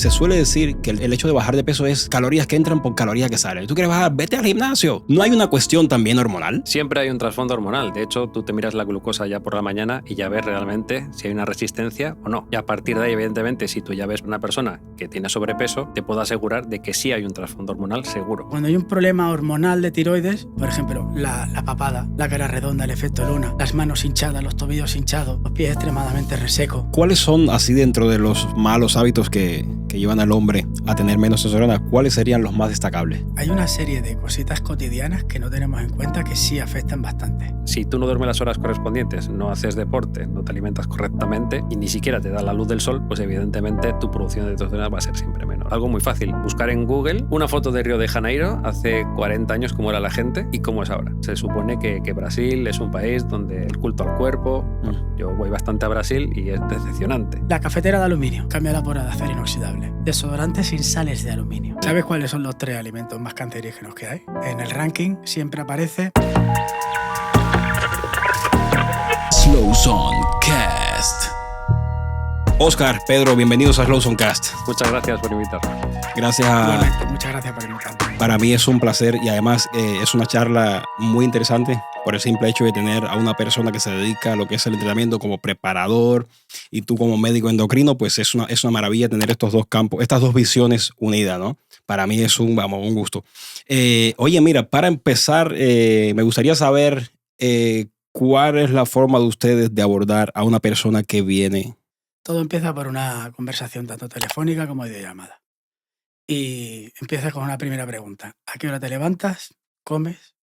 Se suele decir que el hecho de bajar de peso es calorías que entran por calorías que salen. ¿Tú quieres bajar? Vete al gimnasio. ¿No hay una cuestión también hormonal? Siempre hay un trasfondo hormonal. De hecho, tú te miras la glucosa ya por la mañana y ya ves realmente si hay una resistencia o no. Y a partir de ahí, evidentemente, si tú ya ves una persona que tiene sobrepeso, te puedo asegurar de que sí hay un trasfondo hormonal seguro. Cuando hay un problema hormonal de tiroides, por ejemplo, la papada, la cara redonda, el efecto luna, las manos hinchadas, los tobillos hinchados, los pies extremadamente resecos. ¿Cuáles son, así dentro de los malos hábitos que llevan al hombre a tener menos testosterona, cuáles serían los más destacables? Hay una serie de cositas cotidianas que no tenemos en cuenta que sí afectan bastante. Si tú no duermes las horas correspondientes, no haces deporte, no te alimentas correctamente y ni siquiera te da la luz del sol, pues evidentemente tu producción de testosterona va a ser siempre menor. Algo muy fácil, buscar en Google una foto de Río de Janeiro hace 40 años, cómo era la gente y cómo es ahora. Se supone que Brasil es un país donde el culto al cuerpo... Yo voy bastante a Brasil y es decepcionante. La cafetera de aluminio, cámbiala por de acero inoxidable. Desodorante sin sales de aluminio. ¿Sabes cuáles son los 3 alimentos más cancerígenos que hay? En el ranking siempre aparece Slow Zone Cast. Oscar, Pedro, bienvenidos a Slow Zone Cast. Muchas gracias por invitarme. Gracias. Igualmente, muchas gracias por invitarme. Para mí es un placer y además es una charla muy interesante por el simple hecho de tener a una persona que se dedica a lo que es el entrenamiento como preparador y tú como médico endocrino, pues es una maravilla tener estos dos campos, estas dos visiones unidas, ¿no? Para mí es un gusto. Oye, mira, para empezar, me gustaría saber cuál es la forma de ustedes de abordar a una persona que viene. Todo empieza por una conversación tanto telefónica como de llamada. Y empieza con una primera pregunta. ¿A qué hora te levantas? ¿Comes?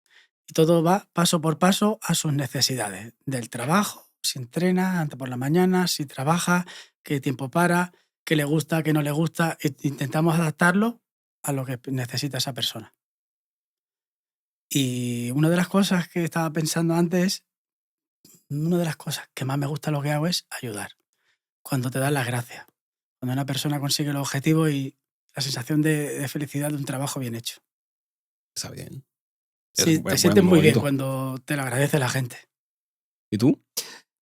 Y todo va paso por paso a sus necesidades. Del trabajo, si entrena, antes por la mañana, si trabaja, qué tiempo para, qué le gusta, qué no le gusta. Intentamos adaptarlo a lo que necesita esa persona. Y una de las cosas que estaba pensando antes, una de las cosas que más me gusta lo que hago es ayudar. Cuando te dan las gracias. Cuando una persona consigue el objetivo y la sensación de felicidad de un trabajo bien hecho. Está bien. Sí, te sientes muy bien cuando te lo agradece la gente. ¿Y tú?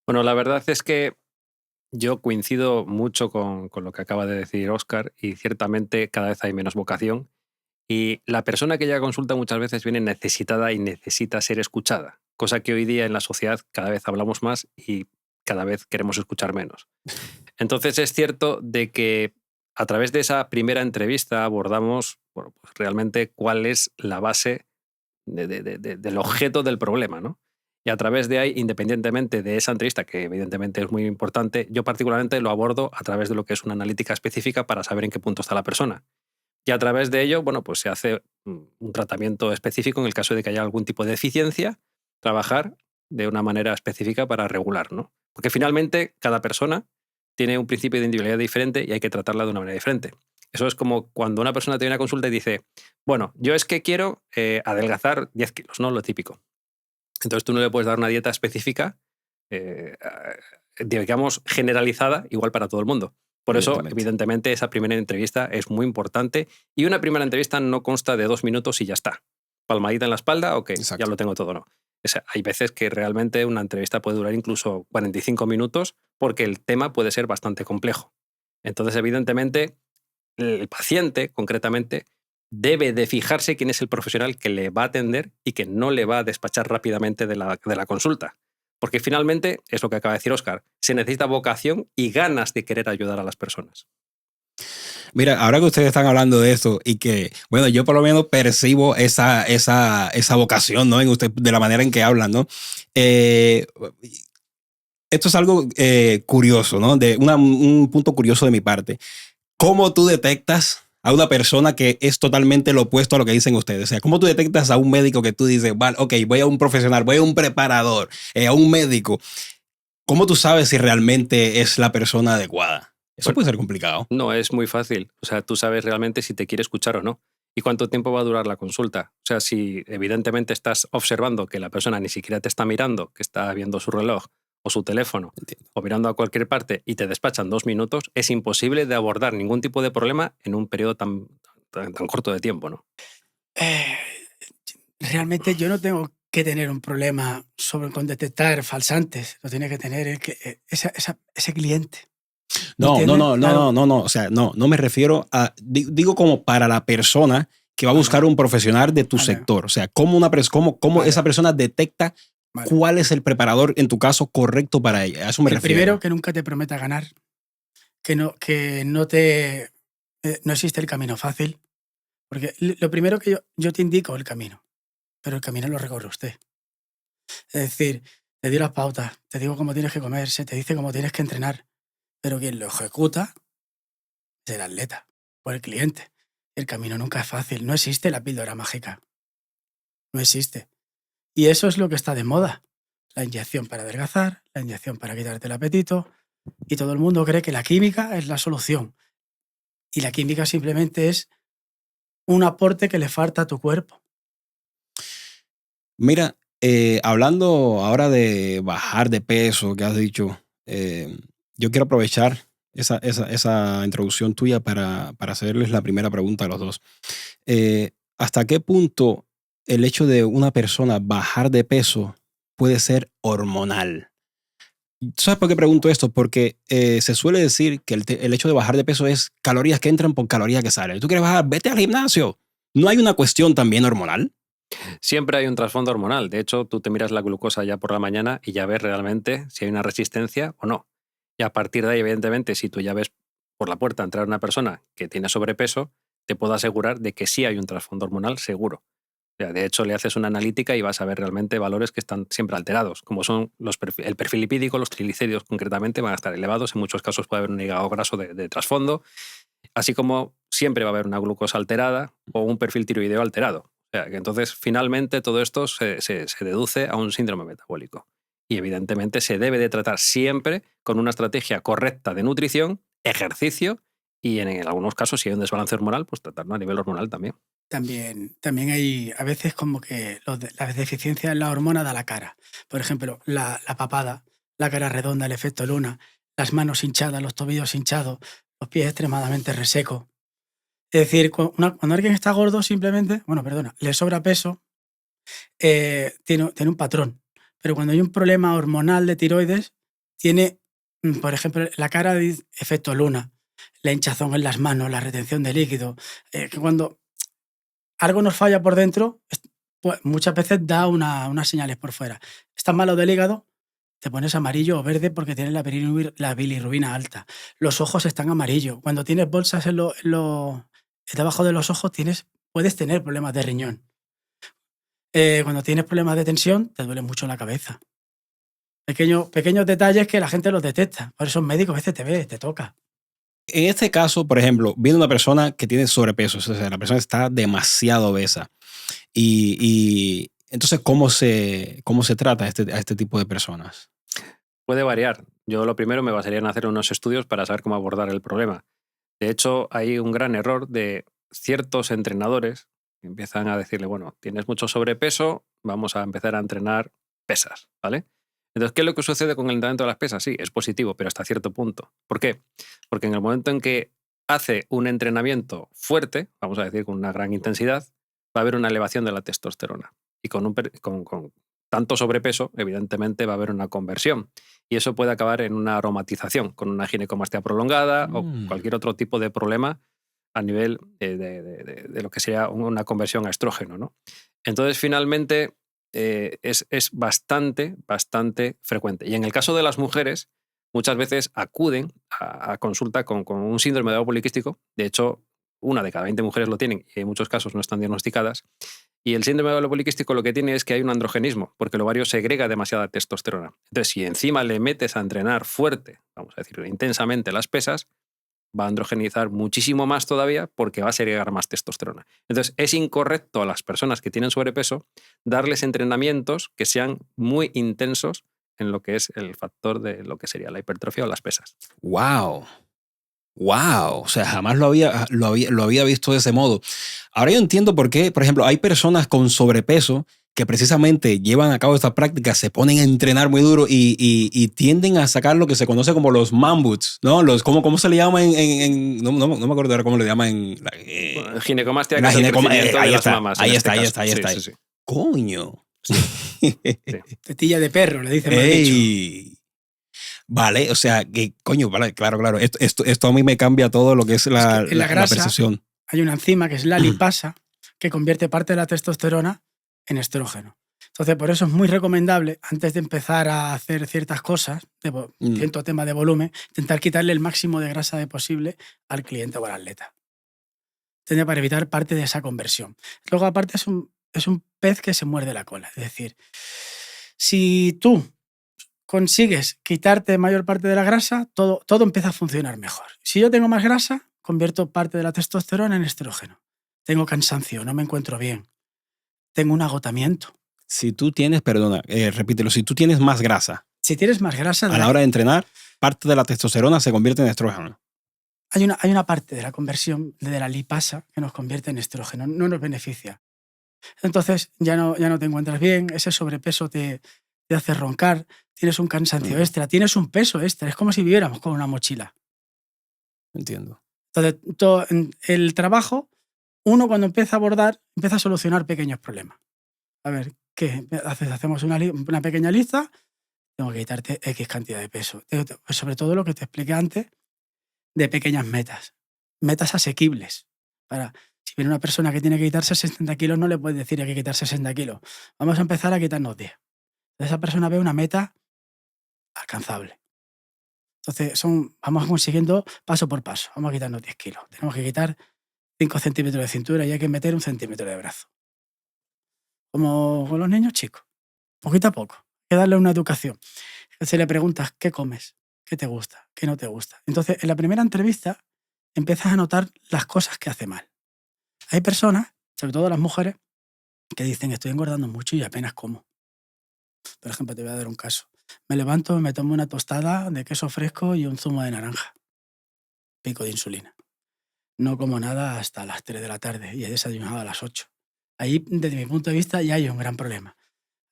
Bueno, la verdad es que yo coincido mucho con lo que acaba de decir Óscar y ciertamente cada vez hay menos vocación y la persona que llega a consulta muchas veces viene necesitada y necesita ser escuchada, cosa que hoy día en la sociedad cada vez hablamos más y cada vez queremos escuchar menos. Entonces es cierto de que a través de esa primera entrevista abordamos pues realmente cuál es la base del objeto del problema, ¿no? Y a través de ahí, independientemente de esa entrevista, que evidentemente es muy importante, yo particularmente lo abordo a través de lo que es una analítica específica para saber en qué punto está la persona. Y a través de ello, bueno, pues se hace un tratamiento específico en el caso de que haya algún tipo de deficiencia, trabajar de una manera específica para regular, ¿no? Porque finalmente cada persona tiene un principio de individualidad diferente y hay que tratarla de una manera diferente. Eso es como cuando una persona te viene a consulta y dice, bueno, yo es que quiero adelgazar 10 kilos, ¿no? Lo típico. Entonces tú no le puedes dar una dieta específica, digamos, generalizada, igual para todo el mundo. Por eso, evidentemente, esa primera entrevista es muy importante y una primera entrevista no consta de 2 minutos y ya está. Palmadita en la espalda, ok, ya lo tengo todo, no. Hay veces que realmente una entrevista puede durar incluso 45 minutos porque el tema puede ser bastante complejo. Entonces, evidentemente, el paciente, concretamente, debe de fijarse quién es el profesional que le va a atender y que no le va a despachar rápidamente de la consulta. Porque finalmente, es lo que acaba de decir Óscar, se necesita vocación y ganas de querer ayudar a las personas. Mira, ahora que ustedes están hablando de esto y que, bueno, yo por lo menos percibo esa vocación, ¿no? En usted, de la manera en que hablan, ¿no? Esto es algo curioso, ¿no? Un punto curioso de mi parte. ¿Cómo tú detectas a una persona que es totalmente lo opuesto a lo que dicen ustedes? O sea, ¿cómo tú detectas a un médico que tú dices, vale, ok, voy a un profesional, voy a un preparador, a un médico? ¿Cómo tú sabes si realmente es la persona adecuada? Eso puede ser complicado. No, es muy fácil. O sea, tú sabes realmente si te quiere escuchar o no. ¿Y cuánto tiempo va a durar la consulta? O sea, si evidentemente estás observando que la persona ni siquiera te está mirando, que está viendo su reloj o su teléfono, o mirando a cualquier parte y te despachan 2 minutos, es imposible de abordar ningún tipo de problema en un periodo tan corto de tiempo, ¿no? Realmente yo no tengo que tener un problema con detectar falsantes. Lo tiene que tener ese cliente. No. ¿Entiendes? O sea, no me refiero a. Digo como para la persona que va a buscar un profesional de tu Vale. sector. O sea, cómo Vale. esa persona detecta Vale. cuál es el preparador, en tu caso, correcto para ella. A eso me El refiero. primero, que nunca te prometa ganar, que no existe el camino fácil, porque lo primero que yo te indico el camino, pero el camino lo recorre usted. Es decir, te doy las pautas, te digo cómo tienes que comer, se te dice cómo tienes que entrenar, pero quien lo ejecuta es el atleta o el cliente. El camino nunca es fácil, no existe la píldora mágica, no existe. Y eso es lo que está de moda, la inyección para adelgazar, la inyección para quitarte el apetito, y todo el mundo cree que la química es la solución. Y la química simplemente es un aporte que le falta a tu cuerpo. Mira, hablando ahora de bajar de peso que has dicho, yo quiero aprovechar esa introducción tuya para hacerles la primera pregunta a los dos. ¿Hasta qué punto el hecho de una persona bajar de peso puede ser hormonal? ¿Sabes por qué pregunto esto? Porque se suele decir que el hecho de bajar de peso es calorías que entran por calorías que salen. ¿Tú quieres bajar? Vete al gimnasio. ¿No hay una cuestión también hormonal? Siempre hay un trasfondo hormonal. De hecho, tú te miras la glucosa ya por la mañana y ya ves realmente si hay una resistencia o no. Y a partir de ahí, evidentemente, si tú ya ves por la puerta entrar una persona que tiene sobrepeso, te puedo asegurar de que sí hay un trasfondo hormonal seguro. O sea, de hecho, le haces una analítica y vas a ver realmente valores que están siempre alterados, como son el perfil lipídico, los triglicéridos concretamente van a estar elevados. En muchos casos puede haber un hígado graso de trasfondo, así como siempre va a haber una glucosa alterada o un perfil tiroideo alterado. O sea, que entonces finalmente todo esto se deduce a un síndrome metabólico. Y evidentemente se debe de tratar siempre con una estrategia correcta de nutrición, ejercicio y en algunos casos, si hay un desbalance hormonal, pues tratarlo a nivel hormonal también. También hay a veces como que las deficiencias en la hormona da la cara. Por ejemplo, la papada, la cara redonda, el efecto luna, las manos hinchadas, los tobillos hinchados, los pies extremadamente resecos. Es decir, cuando alguien está gordo simplemente, le sobra peso, tiene un patrón. Pero cuando hay un problema hormonal de tiroides, tiene, por ejemplo, la cara de efecto luna, la hinchazón en las manos, la retención de líquido, que cuando algo nos falla por dentro, pues muchas veces da unas señales por fuera. Estás malo del hígado, te pones amarillo o verde porque tienes la bilirrubina alta. Los ojos están amarillos. Cuando tienes bolsas debajo de los ojos, puedes tener problemas de riñón. Cuando tienes problemas de tensión, te duele mucho la cabeza. Pequeños detalles que la gente los detecta. Por eso un médico a veces te ve, te toca. En este caso, por ejemplo, viene una persona que tiene sobrepeso, o sea, la persona está demasiado obesa. Y entonces, ¿cómo se trata a este tipo de personas? Puede variar. Yo lo primero me basaría en hacer unos estudios para saber cómo abordar el problema. De hecho, hay un gran error de ciertos entrenadores que empiezan a decirle, bueno, tienes mucho sobrepeso, vamos a empezar a entrenar pesas, ¿vale? Entonces, ¿qué es lo que sucede con el entrenamiento de las pesas? Sí, es positivo, pero hasta cierto punto. ¿Por qué? Porque en el momento en que hace un entrenamiento fuerte, vamos a decir con una gran intensidad, va a haber una elevación de la testosterona. Y con tanto sobrepeso, evidentemente va a haber una conversión. Y eso puede acabar en una aromatización, con una ginecomastia prolongada o cualquier otro tipo de problema a nivel de lo que sería una conversión a estrógeno, ¿no? Entonces, finalmente, es bastante frecuente. Y en el caso de las mujeres, muchas veces acuden a consulta con un síndrome de ovario poliquístico. De hecho, 1 de cada 20 mujeres lo tienen y en muchos casos no están diagnosticadas. Y el síndrome de ovario poliquístico lo que tiene es que hay un androgenismo, porque el ovario segrega demasiada testosterona. Entonces, si encima le metes a entrenar fuerte, vamos a decir, intensamente las pesas, va a androgenizar muchísimo más todavía porque va a segregar más testosterona. Entonces, es incorrecto a las personas que tienen sobrepeso darles entrenamientos que sean muy intensos en lo que es el factor de lo que sería la hipertrofia o las pesas. ¡Wow! ¡Wow! O sea, jamás lo había visto de ese modo. Ahora yo entiendo por qué, por ejemplo, hay personas con sobrepeso que precisamente llevan a cabo estas prácticas, se ponen a entrenar muy duro y tienden a sacar lo que se conoce como los man boots, ¿no? ¿Cómo se le llama no me acuerdo ahora cómo le llaman en ginecomastia, que es el crecimiento de las mamas. Ahí está. Sí. ¡Coño! Sí. Tetilla de perro, le dicen mal dicho. Vale, o sea, que coño, vale, claro. Esto a mí me cambia todo lo que es Es que en la la grasa percepción. hay una enzima que es la lipasa que convierte parte de la testosterona en estrógeno. Entonces, por eso es muy recomendable, antes de empezar a hacer ciertas cosas, cierto tema de volumen, intentar quitarle el máximo de grasa de posible al cliente o al atleta. Para evitar parte de esa conversión. Luego, aparte, es un pez que se muerde la cola. Es decir, si tú consigues quitarte mayor parte de la grasa, todo empieza a funcionar mejor. Si yo tengo más grasa, convierto parte de la testosterona en estrógeno. Tengo cansancio, no me encuentro bien. Tengo un agotamiento. Si tú tienes, perdona, repítelo, si tú tienes más grasa Si tienes más grasa, a la hora de entrenar, parte de la testosterona se convierte en estrógeno. hay una parte de la conversión de la lipasa que nos convierte en estrógeno, no nos beneficia. Entonces ya no te encuentras bien, ese sobrepeso te hace roncar, tienes un cansancio extra, tienes un peso extra, es como si viviéramos con una mochila. Entiendo. Entonces, el trabajo, uno cuando empieza a abordar, empieza a solucionar pequeños problemas. A ver, ¿qué? Hacemos una pequeña lista, tengo que quitarte X cantidad de peso. Sobre todo lo que te expliqué antes, de pequeñas metas asequibles. Si viene una persona que tiene que quitarse 60 kilos, no le puedes decir hay que quitar 60 kilos. Vamos a empezar a quitarnos 10. Esa persona ve una meta alcanzable. Entonces, vamos consiguiendo paso por paso. Vamos a quitarnos 10 kilos. Tenemos que quitar 5 centímetros de cintura y hay que meter 1 centímetro de brazo. Como con los niños chicos. Poquito a poco. Hay que darle una educación. Entonces le preguntas, ¿qué comes? ¿Qué te gusta? ¿Qué no te gusta? Entonces, en la primera entrevista, empiezas a notar las cosas que hace mal. Hay personas, sobre todo las mujeres, que dicen, estoy engordando mucho y apenas como. Por ejemplo, te voy a dar un caso. Me levanto, me tomo una tostada de queso fresco y un zumo de naranja. Pico de insulina. No como nada hasta las 3 de la tarde y he desayunado a las 8. Ahí, desde mi punto de vista, ya hay un gran problema.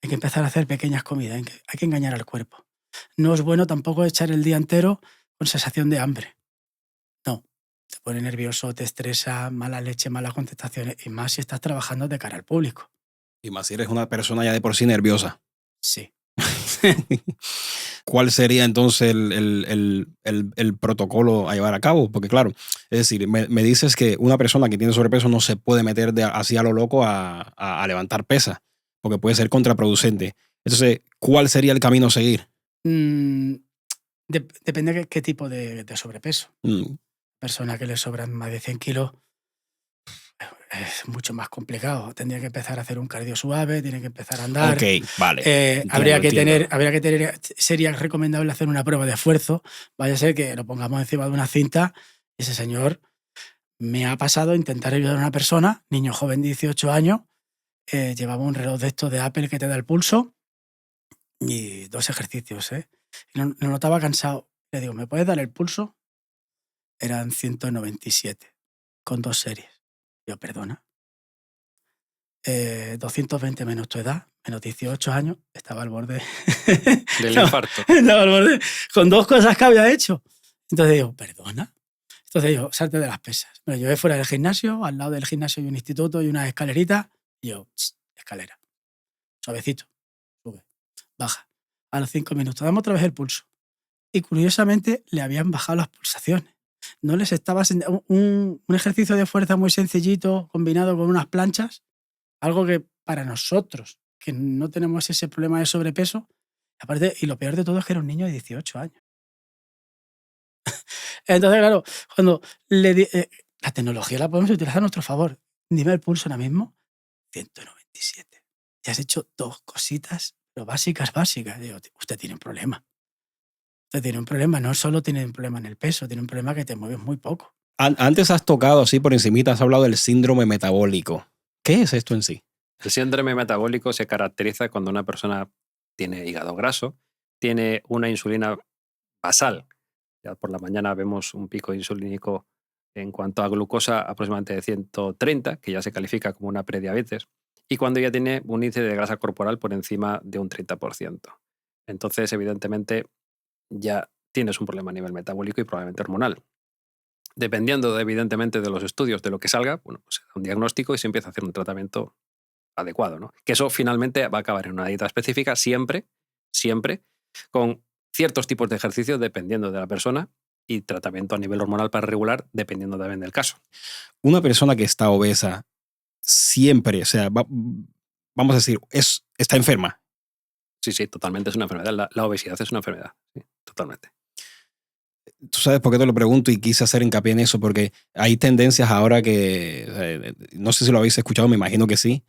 Hay que empezar a hacer pequeñas comidas, hay que engañar al cuerpo. No es bueno tampoco echar el día entero con sensación de hambre. No, te pone nervioso, te estresa, mala leche, malas contestaciones, y más si estás trabajando de cara al público. Y más si eres una persona ya de por sí nerviosa. Sí. ¿Cuál sería entonces el protocolo a llevar a cabo? Porque claro, es decir, me dices que una persona que tiene sobrepeso no se puede meter así a lo loco a levantar pesas, porque puede ser contraproducente. Entonces, ¿cuál sería el camino a seguir? Depende de qué tipo de sobrepeso. Persona que le sobran más de 100 kilos es mucho más complicado. Tendría que empezar a hacer un cardio suave, tiene que empezar a andar. Ok, vale. Habría que tener, sería recomendable hacer una prueba de esfuerzo. Vaya a ser que lo pongamos encima de una cinta y ese señor me ha pasado intentar ayudar a una persona, niño joven de 18 años, llevaba un reloj de estos de Apple que te da el pulso y 2 ejercicios. Y lo notaba cansado. Le digo, ¿me puedes dar el pulso? Eran 197 con 2 series. Yo, perdona. 220 menos tu edad, menos 18 años, estaba al borde del infarto. Estaba al borde con 2 cosas que había hecho. Entonces digo, perdona. Entonces digo, salte de las pesas. Me lo llevé fuera del gimnasio, al lado del gimnasio hay un instituto y una escalerita. Y yo, escalera. Suavecito. Sube. Baja. A los 5 minutos, damos otra vez el pulso. Y curiosamente le habían bajado las pulsaciones. No les estaba un ejercicio de fuerza muy sencillito combinado con unas planchas, algo que para nosotros, que no tenemos ese problema de sobrepeso, aparte, y lo peor de todo es que era un niño de 18 años. Entonces, claro, cuando la tecnología la podemos utilizar a nuestro favor. Dime el pulso ahora mismo, 197. Y has hecho 2 cositas, pero básicas. Digo, usted tiene un problema. Usted tiene un problema, no solo tiene un problema en el peso, tiene un problema que te mueves muy poco. Antes has tocado así por encimita, has hablado del síndrome metabólico. ¿Qué es esto en sí? El síndrome metabólico se caracteriza cuando una persona tiene hígado graso, tiene una insulina basal. Ya por la mañana vemos un pico insulínico en cuanto a glucosa aproximadamente de 130, que ya se califica como una prediabetes, y cuando ya tiene un índice de grasa corporal por encima de un 30%. Entonces, evidentemente, ya tienes un problema a nivel metabólico y probablemente hormonal. Dependiendo, evidentemente, de los estudios, de lo que salga, bueno, pues se da un diagnóstico y se empieza a hacer un tratamiento adecuado, ¿no? Que eso finalmente va a acabar en una dieta específica siempre con ciertos tipos de ejercicio dependiendo de la persona y tratamiento a nivel hormonal para regular dependiendo también del caso. Una persona que está obesa siempre, o sea, vamos a decir, está enferma. Sí, totalmente es una enfermedad. La obesidad es una enfermedad, sí, totalmente. Tú sabes por qué te lo pregunto y quise hacer hincapié en eso, porque hay tendencias ahora que, no sé si lo habéis escuchado, me imagino que sí.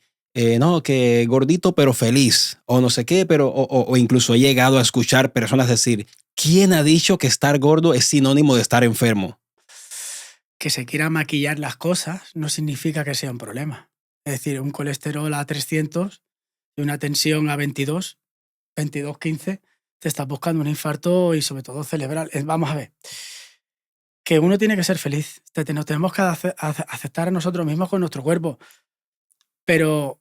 No, que gordito pero feliz, o no sé qué, pero, o incluso he llegado a escuchar personas decir, ¿quién ha dicho que estar gordo es sinónimo de estar enfermo? Que se quiera maquillar las cosas no significa que sea un problema. Es decir, un colesterol a 300 y una tensión a 22, 15, te estás buscando un infarto y sobre todo cerebral. Vamos a ver, que uno tiene que ser feliz. Nos tenemos que aceptar a nosotros mismos con nuestro cuerpo, pero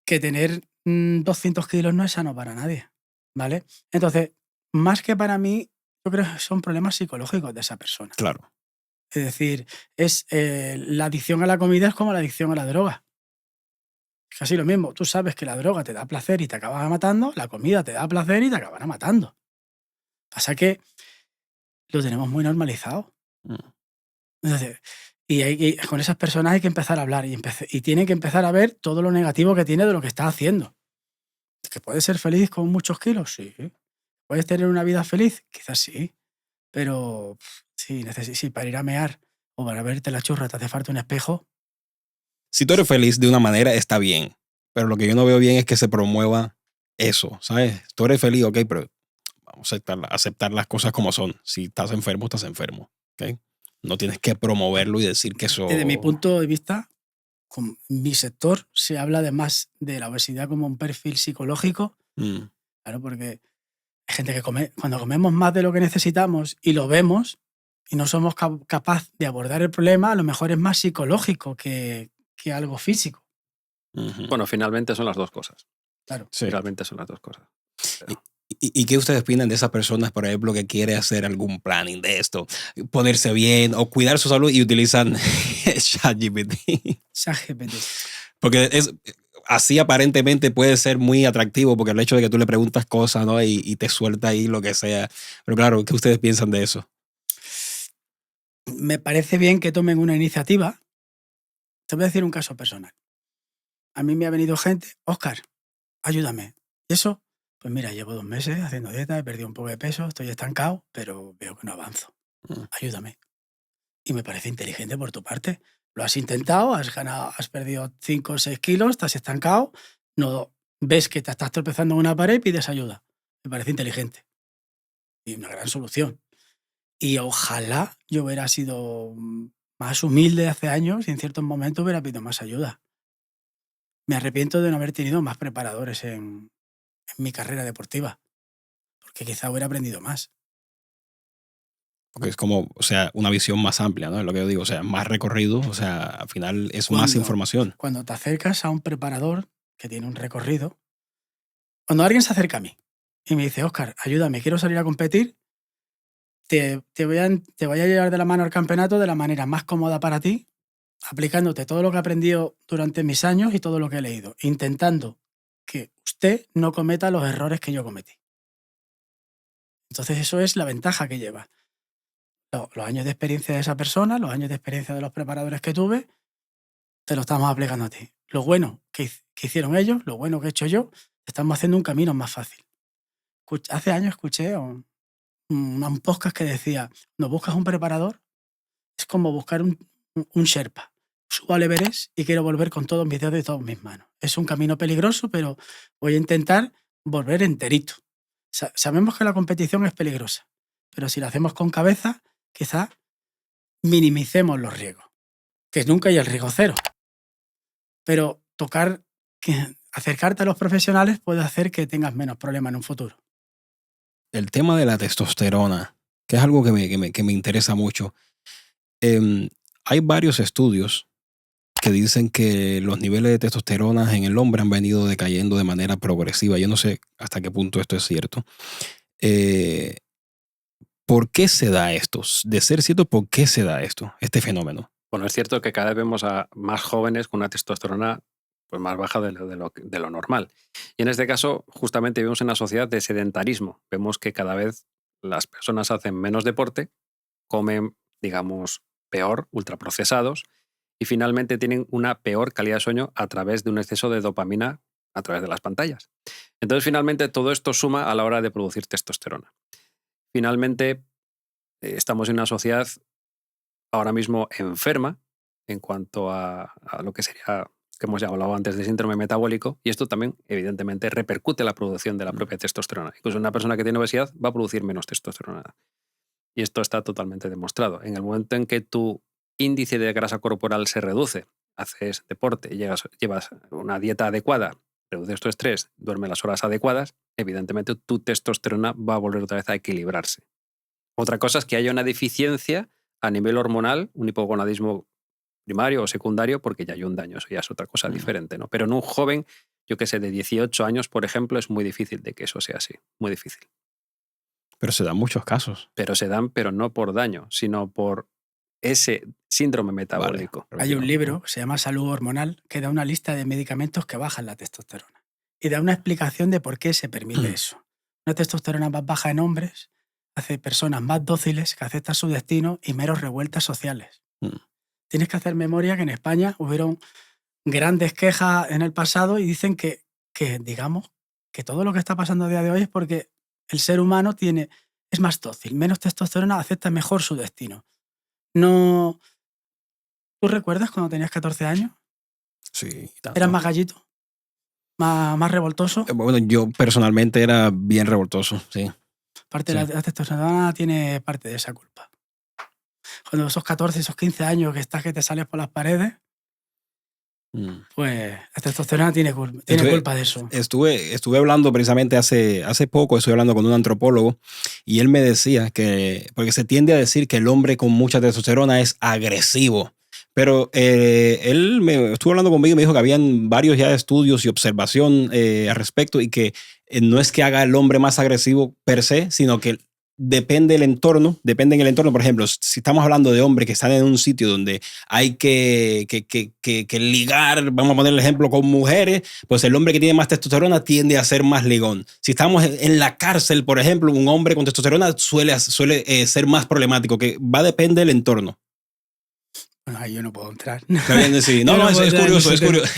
que tener 200 kilos no es sano para nadie, ¿vale? Entonces, más que para mí, yo creo que son problemas psicológicos de esa persona. Claro. Es decir, la adicción a la comida es como la adicción a la droga. Es casi lo mismo. Tú sabes que la droga te da placer y te acabas matando, la comida te da placer y te acabará matando. Pasa que lo tenemos muy normalizado. Entonces, con esas personas hay que empezar a hablar y tienen que empezar a ver todo lo negativo que tiene de lo que está haciendo. ¿Que puedes ser feliz con muchos kilos? Sí. ¿Puedes tener una vida feliz? Quizás sí. Pero si para ir a mear o para verte la churra te hace falta un espejo. Si tú eres feliz de una manera, está bien. Pero lo que yo no veo bien es que se promueva eso, ¿sabes? Tú eres feliz, ok, pero vamos a aceptar las cosas como son. Si estás enfermo, estás enfermo, ¿ok? No tienes que promoverlo y decir que eso... Desde mi punto de vista, con mi sector se habla además de la obesidad como un perfil psicológico. Claro, porque hay gente que cuando comemos más de lo que necesitamos y lo vemos y no somos capaces de abordar el problema, a lo mejor es más psicológico que algo físico. Bueno, finalmente son las dos cosas. Claro. Sí. Realmente son las dos cosas. Pero... ¿Y qué ustedes opinan de esas personas, por ejemplo, que quieren hacer algún planning de esto? Ponerse bien o cuidar su salud y utilizan ChatGPT. ChatGPT. Porque así aparentemente puede ser muy atractivo, porque el hecho de que tú le preguntas cosas, ¿no? y te suelta ahí lo que sea. Pero claro, ¿qué ustedes piensan de eso? Me parece bien que tomen una iniciativa. Te voy a decir un caso personal. A mí me ha venido gente, Óscar, ayúdame. ¿Y eso? Pues mira, llevo 2 meses haciendo dieta, he perdido un poco de peso, estoy estancado, pero veo que no avanzo. Ayúdame. Y me parece inteligente por tu parte. Lo has intentado, has perdido 5 o 6 kilos, estás estancado, no ves que te estás tropezando en una pared y pides ayuda. Me parece inteligente. Y una gran solución. Y ojalá yo hubiera sido más humilde hace años y en ciertos momentos hubiera pedido más ayuda. Me arrepiento de no haber tenido más preparadores en mi carrera deportiva, porque quizá hubiera aprendido más. Porque es como, o sea, una visión más amplia, ¿no? Es lo que yo digo, o sea, más recorrido, o sea, al final es más información. Cuando te acercas a un preparador que tiene un recorrido, cuando alguien se acerca a mí y me dice, Óscar, ayúdame, quiero salir a competir, te voy a llevar de la mano al campeonato de la manera más cómoda para ti, aplicándote todo lo que he aprendido durante mis años y todo lo que he leído, intentando que usted no cometa los errores que yo cometí. Entonces eso es la ventaja que lleva. Los años de experiencia de esa persona, los años de experiencia de los preparadores que tuve, te lo estamos aplicando a ti. Lo bueno que hicieron ellos, lo bueno que he hecho yo, estamos haciendo un camino más fácil. Hace años escuché un podcast que decía, no buscas un preparador, es como buscar un Sherpa. Subo al Everest y quiero volver con todos mis dedos y todas mis manos. Es un camino peligroso, pero voy a intentar volver enterito. Sabemos que la competición es peligrosa, pero si la hacemos con cabeza, quizá minimicemos los riesgos. Que nunca hay el riesgo cero. Pero acercarte a los profesionales puede hacer que tengas menos problemas en un futuro. El tema de la testosterona, que es algo que me interesa mucho. Hay varios estudios que dicen que los niveles de testosterona en el hombre han venido decayendo de manera progresiva. Yo no sé hasta qué punto esto es cierto. ¿Por qué se da esto? De ser cierto, ¿por qué se da esto, este fenómeno? Bueno, es cierto que cada vez vemos a más jóvenes con una testosterona pues, más baja de lo normal. Y en este caso, justamente vivimos en una sociedad de sedentarismo. Vemos que cada vez las personas hacen menos deporte, comen, digamos, peor, ultraprocesados, y finalmente tienen una peor calidad de sueño a través de un exceso de dopamina a través de las pantallas. Entonces, finalmente, todo esto suma a la hora de producir testosterona. Finalmente, estamos en una sociedad ahora mismo enferma en cuanto a lo que sería, que hemos ya hablado antes, de síndrome metabólico, y esto también, evidentemente, repercute en la producción de la propia testosterona. Incluso una persona que tiene obesidad va a producir menos testosterona. Y esto está totalmente demostrado. En el momento en que tu índice de grasa corporal se reduce, haces deporte, llevas una dieta adecuada, reduces tu estrés, duermes las horas adecuadas, evidentemente tu testosterona va a volver otra vez a equilibrarse. Otra cosa es que haya una deficiencia a nivel hormonal, un hipogonadismo primario o secundario, porque ya hay un daño, eso ya es otra cosa diferente, ¿no? Pero en un joven, yo que sé, de 18 años, por ejemplo, es muy difícil de que eso sea así, muy difícil. Pero se dan muchos casos. Pero se dan, pero no por daño, sino por ese síndrome metabólico. Hay un libro que se llama Salud Hormonal que da una lista de medicamentos que bajan la testosterona y da una explicación de por qué se permite eso. Una testosterona más baja en hombres hace personas más dóciles que aceptan su destino y meros revueltas sociales. Tienes que hacer memoria que en España hubieron grandes quejas en el pasado y dicen que digamos, que todo lo que está pasando a día de hoy es porque el ser humano es más dócil, menos testosterona, acepta mejor su destino. No. ¿Tú recuerdas cuando tenías 14 años? Sí. ¿Eras más gallito? ¿Más revoltoso? Bueno, yo personalmente era bien revoltoso, sí. Parte de la testosterona tiene parte de esa culpa. Cuando esos 14, esos 15 años que te sales por las paredes, pues la testosterona tiene culpa de eso. Estuve hablando precisamente hace poco, estuve hablando con un antropólogo y él me decía que, porque se tiende a decir que el hombre con mucha testosterona es agresivo, pero él estuvo hablando conmigo y me dijo que habían varios ya estudios y observación al respecto y que no es que haga el hombre más agresivo per se, sino que depende en el entorno. Por ejemplo, si estamos hablando de hombres que están en un sitio donde hay que ligar, vamos a poner el ejemplo con mujeres, pues el hombre que tiene más testosterona tiende a ser más ligón. Si estamos en la cárcel, por ejemplo, un hombre con testosterona suele ser más problemático, que va a depender del entorno. Bueno, ahí yo no puedo entrar. Sí. No, es curioso, es curioso.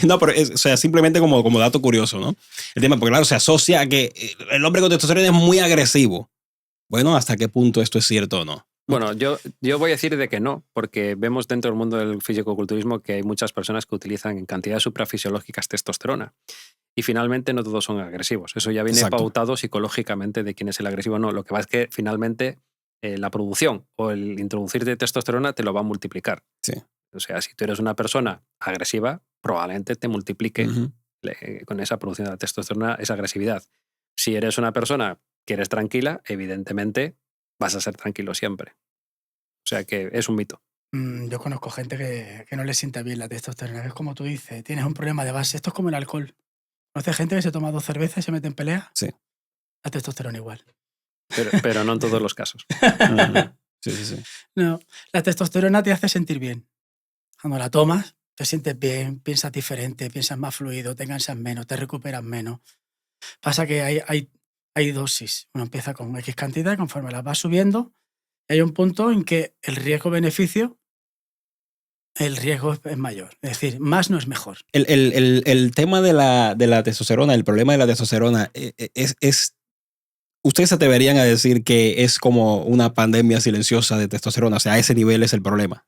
No, pero o sea, simplemente como dato curioso, ¿no? El tema, porque claro, se asocia a que el hombre con testosterona es muy agresivo. Bueno, ¿hasta qué punto esto es cierto o no? Bueno, yo voy a decir de que no, porque vemos dentro del mundo del fisicoculturismo que hay muchas personas que utilizan en cantidades suprafisiológicas testosterona. Y finalmente no todos son agresivos. Eso ya viene pautado psicológicamente de quién es el agresivo o no. Lo que pasa es que finalmente la producción o el introducir de testosterona te lo va a multiplicar. Sí. O sea, si tú eres una persona agresiva, probablemente te multiplique con esa producción de la testosterona esa agresividad. Si eres una persona que eres tranquila, evidentemente vas a ser tranquilo siempre. O sea que es un mito. Yo conozco gente que no le sienta bien la testosterona. Es como tú dices, tienes un problema de base. Esto es como el alcohol. ¿Conoces gente que se toma 2 cervezas y se mete en pelea? Sí. La testosterona igual. Pero no en todos los casos. Sí. No, la testosterona te hace sentir bien. Cuando la tomas, te sientes bien, piensas diferente, piensas más fluido, te cansas menos, te recuperas menos. Pasa que hay dosis. Uno empieza con X cantidad y conforme las vas subiendo, hay un punto en que el riesgo es mayor. Es decir, más no es mejor. El tema de la testosterona, el problema de la testosterona es ustedes se atreverían a decir que es como una pandemia silenciosa de testosterona. O sea, a ese nivel es el problema.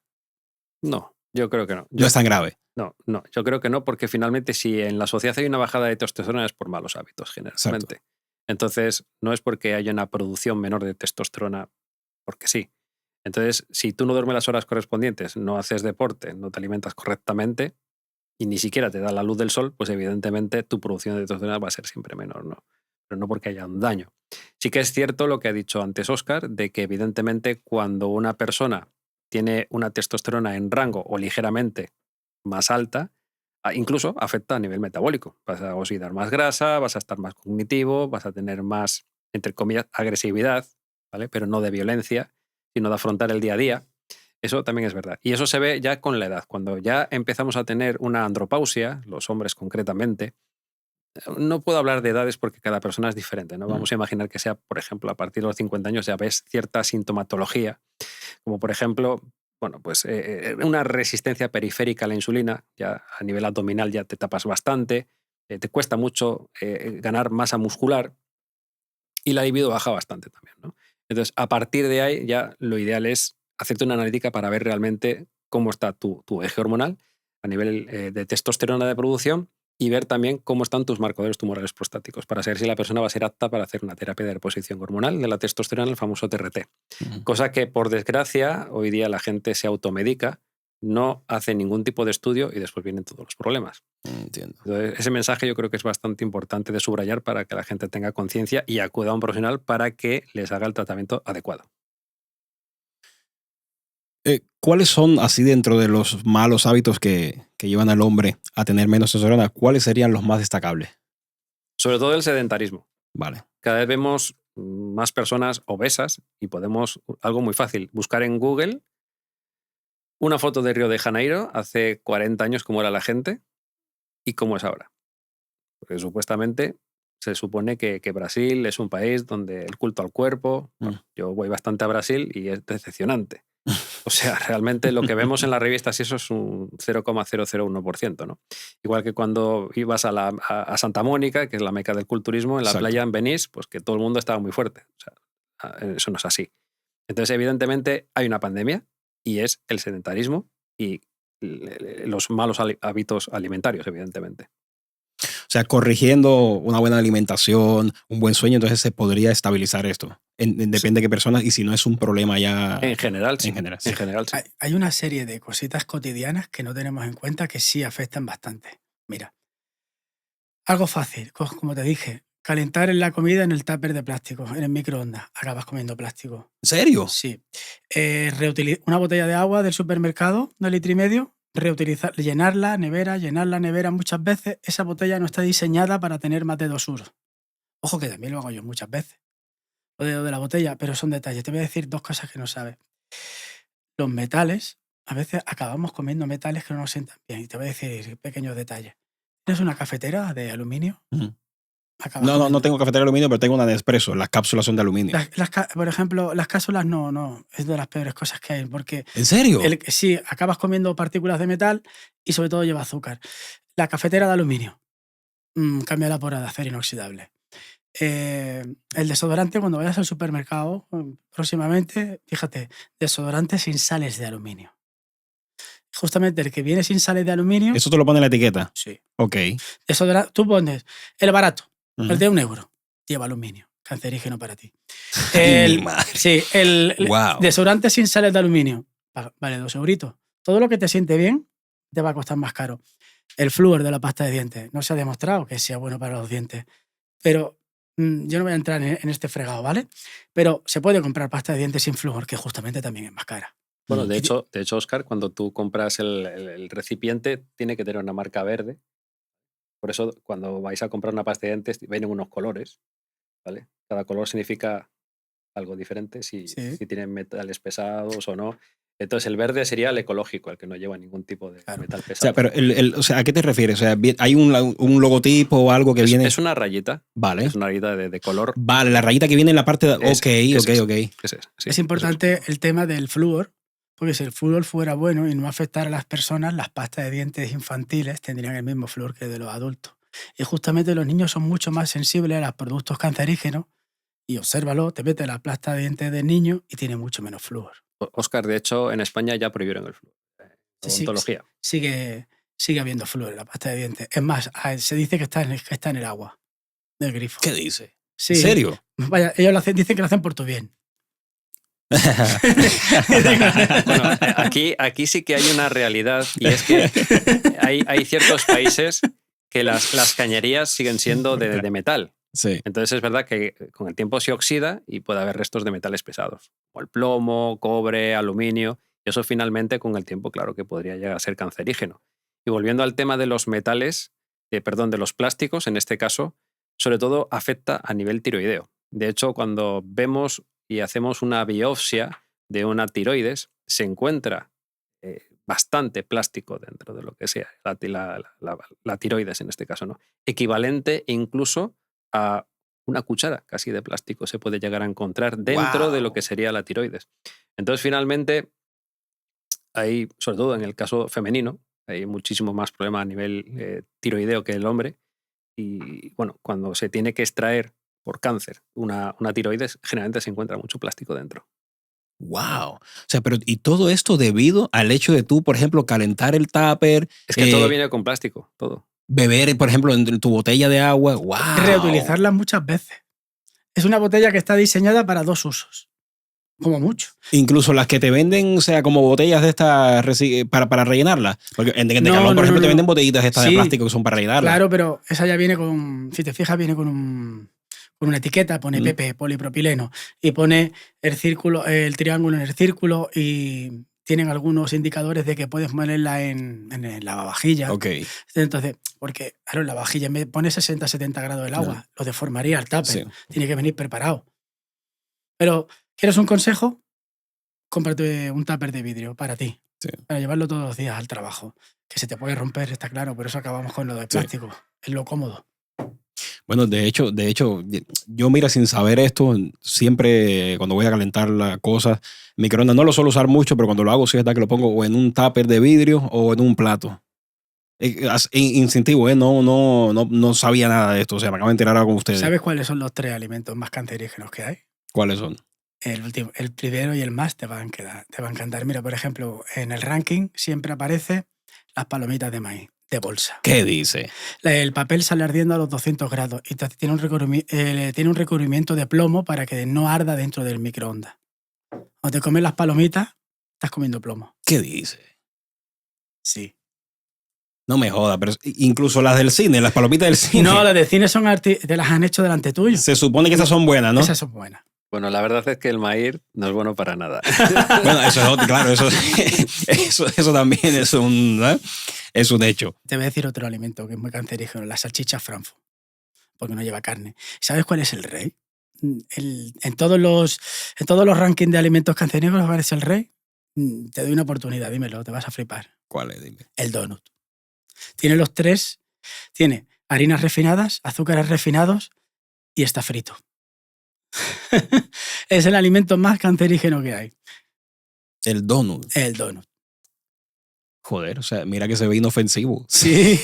No, yo creo que no. No es tan grave. No, yo creo que no, porque finalmente si en la sociedad hay una bajada de testosterona es por malos hábitos generalmente. Exacto. Entonces, no es porque haya una producción menor de testosterona, porque sí. Entonces, si tú no duermes las horas correspondientes, no haces deporte, no te alimentas correctamente y ni siquiera te da la luz del sol, pues evidentemente tu producción de testosterona va a ser siempre menor, ¿no? Pero no porque haya un daño. Sí que es cierto lo que ha dicho antes Óscar, de que evidentemente cuando una persona tiene una testosterona en rango o ligeramente más alta, incluso afecta a nivel metabólico. Vas a oxidar más grasa, vas a estar más cognitivo, vas a tener más, entre comillas, agresividad, ¿vale? Pero no de violencia, sino de afrontar el día a día. Eso también es verdad. Y eso se ve ya con la edad. Cuando ya empezamos a tener una andropausia, los hombres concretamente, No puedo hablar de edades porque cada persona es diferente, ¿no? Vamos a imaginar que sea, por ejemplo, a partir de los 50 años ya ves cierta sintomatología, como por ejemplo, bueno, pues una resistencia periférica a la insulina, ya a nivel abdominal ya te tapas bastante, te cuesta mucho ganar masa muscular y la libido baja bastante también, ¿no? Entonces, a partir de ahí ya lo ideal es hacerte una analítica para ver realmente cómo está tu eje hormonal a nivel de testosterona de producción y ver también cómo están tus marcadores tumorales prostáticos para saber si la persona va a ser apta para hacer una terapia de reposición hormonal de la testosterona, el famoso TRT. Cosa que, por desgracia, hoy día la gente se automedica, no hace ningún tipo de estudio y después vienen todos los problemas. Entiendo. Entonces, ese mensaje yo creo que es bastante importante de subrayar para que la gente tenga conciencia y acuda a un profesional para que les haga el tratamiento adecuado. ¿Cuáles son, así dentro de los malos hábitos que llevan al hombre a tener menos testosterona, cuáles serían los más destacables? Sobre todo el sedentarismo. Vale. Cada vez vemos más personas obesas y podemos, algo muy fácil, buscar en Google una foto de Río de Janeiro hace 40 años cómo era la gente y cómo es ahora. Porque supuestamente se supone que Brasil es un país donde el culto al cuerpo... Bueno, yo voy bastante a Brasil y es decepcionante. O sea, realmente lo que vemos en las revistas y eso es un 0,001%, ¿no? Igual que cuando ibas a Santa Mónica, que es la meca del culturismo, en la Exacto. playa en Venice, pues que todo el mundo estaba muy fuerte. O sea, eso no es así. Entonces, evidentemente, hay una pandemia y es el sedentarismo y los malos hábitos alimentarios, evidentemente. O sea, corrigiendo una buena alimentación, un buen sueño, entonces se podría estabilizar esto. Depende de qué personas y si no es un problema ya. En general, sí. En general, sí. En general, sí. Hay una serie de cositas cotidianas que no tenemos en cuenta que sí afectan bastante. Mira, algo fácil, como te dije, calentar la comida en el tupper de plástico, en el microondas. Acabas comiendo plástico. ¿En serio? Sí. Una botella de agua del supermercado de 1,5 litros, reutilizar, llenar la nevera muchas veces. Esa botella no está diseñada para tener más de 2 usos. Ojo que también lo hago yo muchas veces. Lo de la botella, pero son detalles. Te voy a decir 2 cosas que no sabes. Los metales, a veces acabamos comiendo metales que no nos sientan bien. Y te voy a decir pequeños detalles. ¿Tienes una cafetera de aluminio? No tengo cafetera de aluminio, pero tengo una de Nespresso. Las cápsulas son de aluminio. Por ejemplo, las cápsulas no. Es de las peores cosas que hay. Porque ¿En serio? sí, acabas comiendo partículas de metal y sobre todo lleva azúcar. La cafetera de aluminio, cámbiala por de acero inoxidable. El desodorante, cuando vayas al supermercado próximamente, fíjate, desodorante sin sales de aluminio. Justamente el que viene sin sales de aluminio. ¿Eso te lo pone en la etiqueta? Sí. Ok. Desodorante, tú pones el barato, Ujú. el de €1, lleva aluminio, cancerígeno para ti. Mi madre. Sí, el Wow. desodorante sin sales de aluminio, vale 2 euritos. Todo lo que te siente bien te va a costar más caro. El flúor de la pasta de dientes no se ha demostrado que sea bueno para los dientes, pero yo no voy a entrar en este fregado, ¿vale? Pero se puede comprar pasta de dientes sin flúor, que justamente también es más cara. Bueno, de hecho, Óscar, cuando tú compras el recipiente, tiene que tener una marca verde. Por eso, cuando vais a comprar una pasta de dientes, vienen unos colores, ¿vale? Cada color significa algo diferente, si tienen metales pesados o no. Entonces, el verde sería el ecológico, el que no lleva ningún tipo de metal O pesado. sea, pero ¿a qué te refieres? O sea, ¿hay un logotipo o algo que viene? Es una rayita. Vale. Es una rayita de color. Vale, la rayita que viene en la parte de... Ok. Es importante el tema del flúor, porque si el flúor fuera bueno y no afectara a las personas, las pastas de dientes infantiles tendrían el mismo flúor que de los adultos. Y justamente los niños son mucho más sensibles a los productos cancerígenos. Y obsérvalo, te metes la pasta de dientes del niño y tiene mucho menos flúor. Óscar, de hecho, en España ya prohibieron el flúor. Odontología. Sigue habiendo flúor en la pasta de dientes. Es más, se dice que está en el agua del grifo. ¿Qué dice? Sí. ¿En serio? Vaya, ellos dicen que lo hacen por tu bien. Bueno, aquí sí que hay una realidad y es que hay ciertos países que las cañerías siguen siendo de metal. Sí. Entonces es verdad que con el tiempo se oxida y puede haber restos de metales pesados, como el plomo, cobre, aluminio, y eso finalmente con el tiempo claro que podría llegar a ser cancerígeno. Y volviendo al tema de los metales, de los plásticos en este caso, sobre todo afecta a nivel tiroideo. De hecho, cuando vemos y hacemos una biopsia de una tiroides, se encuentra bastante plástico dentro de lo que sea la tiroides en este caso, ¿no? Equivalente incluso a una cuchara casi de plástico se puede llegar a encontrar dentro de lo que sería la tiroides. Entonces, finalmente, hay, sobre todo en el caso femenino, hay muchísimo más problema a nivel tiroideo que el hombre. Y bueno, cuando se tiene que extraer por cáncer una tiroides, generalmente se encuentra mucho plástico dentro. Wow. O sea, pero y todo esto debido al hecho de tú, por ejemplo, calentar el tupper. Es que todo viene con plástico, todo. Beber, por ejemplo, en tu botella de agua. Wow. Reutilizarla muchas veces. Es una botella que está diseñada para 2 usos. Como mucho. Incluso las que te venden, o sea, como botellas de estas para rellenarlas. Porque en Decathlon, por ejemplo, te venden botellitas de estas de plástico que son para rellenarlas. Claro, pero esa ya viene con, si te fijas, viene con una etiqueta, pone PP, polipropileno, y pone el triángulo en el círculo, y tienen algunos indicadores de que puedes ponerla en lavavajillas. Ok. Entonces, porque claro, en la vajilla me pone 60-70 grados el agua, lo deformaría el tupper. Sí. Tiene que venir preparado. Pero, ¿quieres un consejo? Cómprate un tupper de vidrio para ti, para llevarlo todos los días al trabajo. Que se te puede romper, está claro, pero eso acabamos con lo de plástico. Es lo cómodo. Bueno, de hecho, yo mira, sin saber esto, siempre cuando voy a calentar las cosas, microondas no lo suelo usar mucho, pero cuando lo hago sí es verdad que lo pongo o en un tupper de vidrio o en un plato. Instintivo, no sabía nada de esto, o sea, me acabo de enterar ahora con ustedes. ¿Sabes cuáles son los 3 alimentos más cancerígenos que hay? ¿Cuáles son? El primero y el más te va a encantar. Mira, por ejemplo, en el ranking siempre aparece las palomitas de maíz, de bolsa. ¿Qué dice? El papel sale ardiendo a los 200 grados y tiene un recubrimiento de plomo para que no arda dentro del microondas. Cuando te comes las palomitas, estás comiendo plomo. ¿Qué dice? Sí. No me joda, pero incluso las del cine, las palomitas del cine. No, las del cine te las han hecho delante tuyo. Se supone que esas son buenas, ¿no? Esas son buenas. Bueno, la verdad es que el maíz no es bueno para nada. Bueno, eso es otro, claro, eso también es un hecho. Te voy a decir otro alimento que es muy cancerígeno, la salchicha Frankfurt, porque no lleva carne. ¿Sabes cuál es el rey? En todos los rankings de alimentos cancerígenos, ¿cuál es el rey? Te doy una oportunidad, dímelo, te vas a flipar. ¿Cuál es? Dime. El donut. Tiene los 3, tiene harinas refinadas, azúcares refinados y está frito. Es el alimento más cancerígeno que hay. El donut. El donut. Joder, o sea, mira que se ve inofensivo. Sí.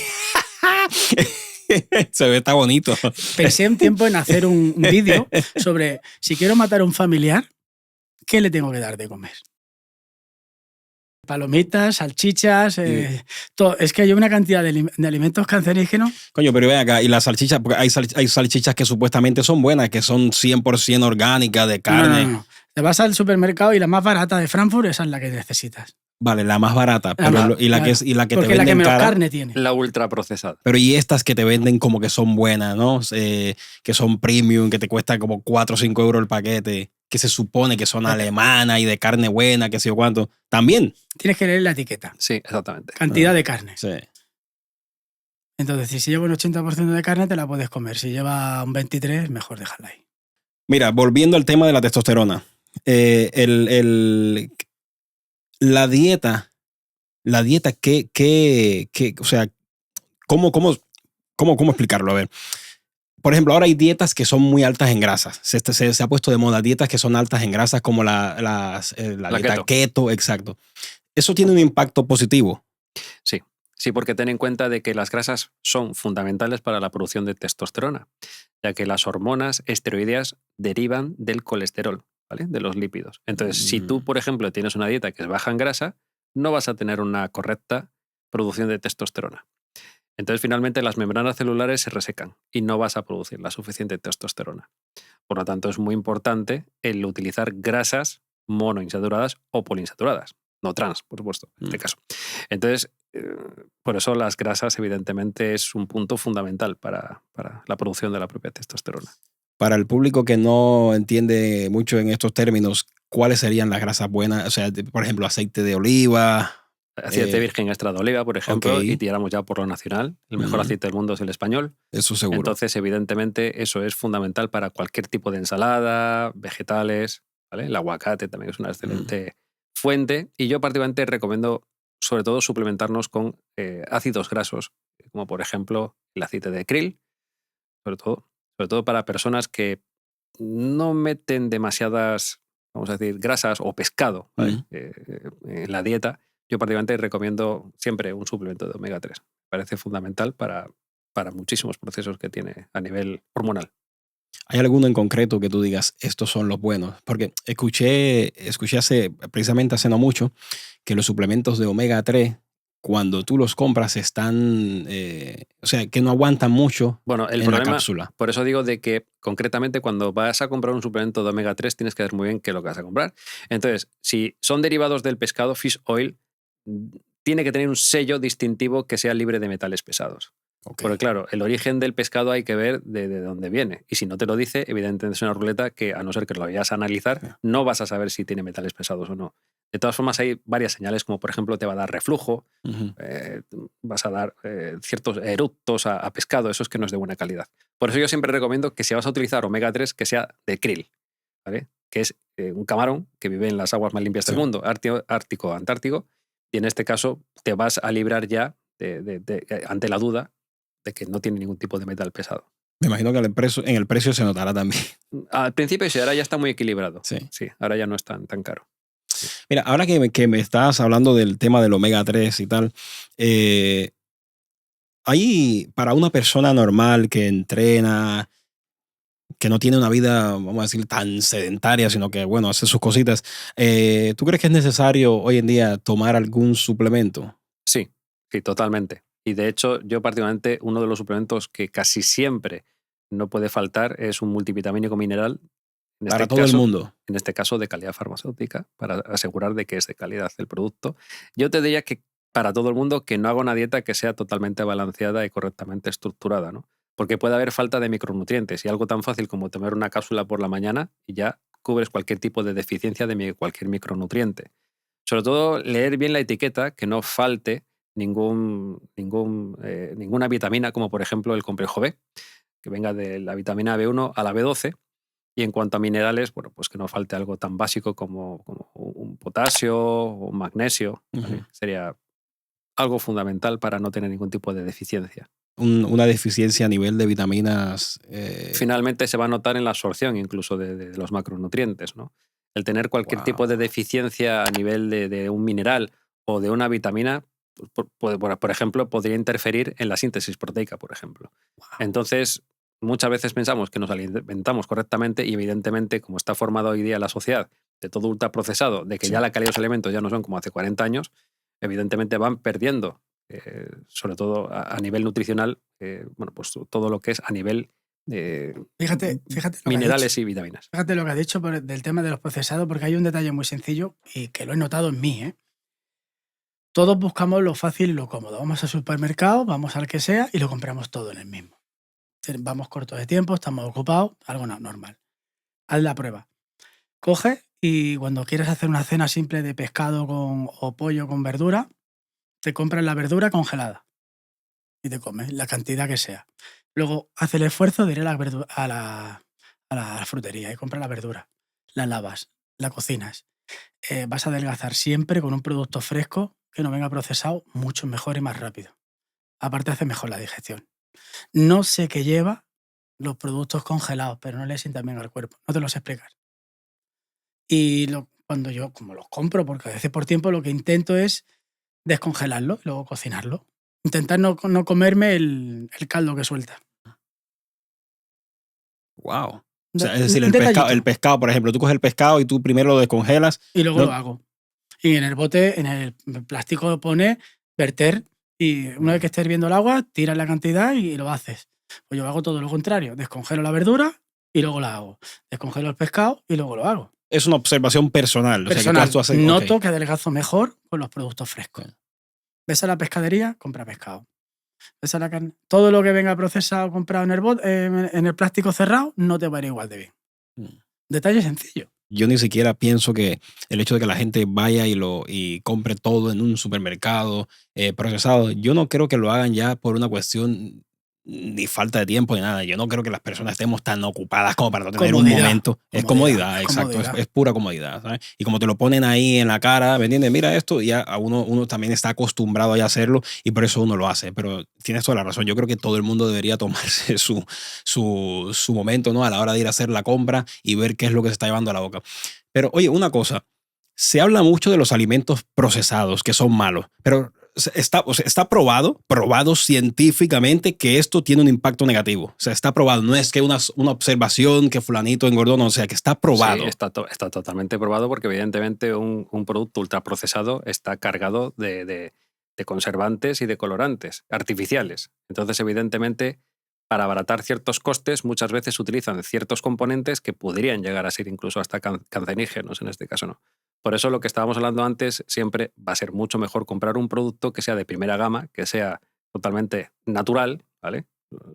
Se ve, está bonito. Pensé un tiempo en hacer un vídeo sobre si quiero matar a un familiar, ¿qué le tengo que dar de comer? Palomitas, salchichas, todo. Es que hay una cantidad de alimentos cancerígenos. Coño, pero ven acá, y las salchichas, porque hay salchichas que supuestamente son buenas, que son 100% orgánicas, de carne. No. Te vas al supermercado y la más barata de Frankfurt, esa es la que necesitas. Vale, la más barata, y la que te porque venden la que menos cara, carne tiene. La ultraprocesada. Pero y estas que te venden como que son buenas, ¿no? Que son premium, que te cuesta como 4 o 5 euros el paquete, que se supone que son alemanas y de carne buena, que sé yo cuánto. También. Tienes que leer la etiqueta. Sí, exactamente. Cantidad de carne. Sí. Entonces, si lleva un 80% de carne, te la puedes comer. Si lleva un 23%, mejor déjala ahí. Mira, volviendo al tema de la testosterona. La dieta, o sea, ¿cómo explicarlo? A ver, por ejemplo, ahora hay dietas que son muy altas en grasas. Se ha puesto de moda dietas que son altas en grasas como la dieta keto, exacto. ¿Eso tiene un impacto positivo? Sí, porque ten en cuenta de que las grasas son fundamentales para la producción de testosterona, ya que las hormonas esteroideas derivan del colesterol, ¿vale? De los lípidos. Entonces, si tú, por ejemplo, tienes una dieta que es baja en grasa, no vas a tener una correcta producción de testosterona. Entonces, finalmente, las membranas celulares se resecan y no vas a producir la suficiente testosterona. Por lo tanto, es muy importante el utilizar grasas monoinsaturadas o poliinsaturadas, no trans, por supuesto, en este caso. Entonces, por eso las grasas, evidentemente, es un punto fundamental para la producción de la propia testosterona. Para el público que no entiende mucho en estos términos, ¿cuáles serían las grasas buenas? O sea, por ejemplo, aceite de oliva. Aceite virgen extra de oliva, por ejemplo, y tiramos ya por lo nacional. El mejor aceite del mundo es el español. Eso seguro. Entonces, evidentemente, eso es fundamental para cualquier tipo de ensalada, vegetales, ¿vale? El aguacate también es una excelente fuente. Y yo particularmente recomiendo sobre todo suplementarnos con ácidos grasos, como por ejemplo el aceite de krill, sobre todo para personas que no meten demasiadas, vamos a decir, grasas o pescado, ¿vale? En la dieta. Yo particularmente recomiendo siempre un suplemento de omega 3. Me parece fundamental para muchísimos procesos que tiene a nivel hormonal. ¿Hay alguno en concreto que tú digas, estos son los buenos? Porque escuché precisamente hace no mucho, que los suplementos de omega 3, cuando tú los compras, están, o sea, que no aguantan mucho Bueno, el en problema, la cápsula. por eso digo de que concretamente cuando vas a comprar un suplemento de omega 3 tienes que ver muy bien qué es lo que vas a comprar. Entonces, si son derivados del pescado, fish oil, tiene que tener un sello distintivo que sea libre de metales pesados. Okay. Porque claro, el origen del pescado hay que ver de dónde viene. Y si no te lo dice, evidentemente es una ruleta que, a no ser que lo vayas a analizar, no vas a saber si tiene metales pesados o no. De todas formas, hay varias señales, como por ejemplo te va a dar reflujo, vas a dar ciertos eructos a pescado, eso es que no es de buena calidad. Por eso yo siempre recomiendo que si vas a utilizar omega 3, que sea de krill, ¿vale? Que es un camarón que vive en las aguas más limpias del mundo, ártico, antártico, y en este caso te vas a librar ya ante la duda de que no tiene ningún tipo de metal pesado. Me imagino que en el precio se notará también. Al principio sí, ahora ya está muy equilibrado. Sí, ahora ya no es tan caro. Mira, ahora que me estás hablando del tema del omega 3 y tal, hay para una persona normal que entrena, que no tiene una vida, vamos a decir, tan sedentaria, sino que, bueno, hace sus cositas, ¿tú crees que es necesario hoy en día tomar algún suplemento? Sí, totalmente. Y de hecho, yo particularmente, uno de los suplementos que casi siempre no puede faltar es un multivitamínico mineral. Para todo el mundo. En este caso, de calidad farmacéutica, para asegurar de que es de calidad el producto. Yo te diría que para todo el mundo que no haga una dieta que sea totalmente balanceada y correctamente estructurada, ¿no? Porque puede haber falta de micronutrientes y algo tan fácil como tomar una cápsula por la mañana y ya cubres cualquier tipo de deficiencia de cualquier micronutriente. Sobre todo, leer bien la etiqueta, que no falte ninguna vitamina, como por ejemplo el complejo B, que venga de la vitamina B1 a la B12. Y en cuanto a minerales, bueno, pues que no falte algo tan básico como un potasio o un magnesio. ¿Vale? Sería algo fundamental para no tener ningún tipo de deficiencia. Una deficiencia a nivel de vitaminas. Finalmente se va a notar en la absorción incluso de los macronutrientes, ¿no? El tener cualquier tipo de deficiencia a nivel de un mineral o de una vitamina, por ejemplo, podría interferir en la síntesis proteica, por ejemplo. Entonces, muchas veces pensamos que nos alimentamos correctamente y evidentemente, como está formada hoy día la sociedad de todo ultraprocesado, de que ya la calidad de los alimentos ya no son como hace 40 años, evidentemente van perdiendo, sobre todo a nivel nutricional, bueno, pues todo lo que es a nivel fíjate minerales y vitaminas. Fíjate lo que has dicho del tema de los procesados, porque hay un detalle muy sencillo y que lo he notado en mí, ¿eh? Todos buscamos lo fácil y lo cómodo. Vamos al supermercado, vamos al que sea y lo compramos todo en el mismo. Vamos cortos de tiempo, estamos ocupados, algo normal. Haz la prueba. Coge y cuando quieres hacer una cena simple de pescado o pollo con verdura, te compras la verdura congelada y te comes la cantidad que sea. Luego haz el esfuerzo de ir a la frutería y compra la verdura. La lavas, la cocinas. Vas a adelgazar siempre con un producto fresco que no venga procesado, mucho mejor y más rápido. Aparte hace mejor la digestión. No sé qué lleva los productos congelados, pero no le sientan bien al cuerpo. No te lo sé explicar. Y cuando yo, como los compro, porque a veces por tiempo lo que intento es descongelarlo y luego cocinarlo. Intentar no comerme el caldo que suelta. Wow. O sea, es decir, el pescado, por ejemplo, tú coges el pescado y tú primero lo descongelas. Y luego lo hago. Y en el bote, en el plástico pone verter. Y una vez que esté hirviendo el agua, tiras la cantidad y lo haces. Pues yo hago todo lo contrario. Descongelo la verdura y luego la hago. Descongelo el pescado y luego lo hago. Es una observación personal. Personal. O sea, que noto que adelgazo mejor con los productos frescos. Ves a la pescadería, compra pescado. Ves a la carne. Todo lo que venga procesado, comprado en el plástico cerrado, no te va a ir igual de bien. Detalle sencillo. Yo ni siquiera pienso que el hecho de que la gente vaya y compre todo en un supermercado procesado, yo no creo que lo hagan ya por una cuestión ni falta de tiempo ni nada. Yo no creo que las personas estemos tan ocupadas como para no tener Comodidad. un momento. Es comodidad, exacto. Comodidad. Es pura comodidad, ¿sabes? Y como te lo ponen ahí en la cara, ¿me entiendes? Mira esto, ya a uno también está acostumbrado a hacerlo y por eso uno lo hace. Pero tienes toda la razón. Yo creo que todo el mundo debería tomarse su momento, ¿no? A la hora de ir a hacer la compra y ver qué es lo que se está llevando a la boca. Pero oye, una cosa. Se habla mucho de los alimentos procesados que son malos, pero está probado científicamente que esto tiene un impacto negativo. O sea, está probado. No es que una observación que fulanito engordó, no, o sea, que está probado. Sí, está totalmente probado porque evidentemente un producto ultraprocesado está cargado de conservantes y de colorantes artificiales. Entonces, evidentemente, para abaratar ciertos costes, muchas veces utilizan ciertos componentes que podrían llegar a ser incluso hasta cancerígenos, en este caso no. Por eso lo que estábamos hablando antes, siempre va a ser mucho mejor comprar un producto que sea de primera gama, que sea totalmente natural, ¿vale?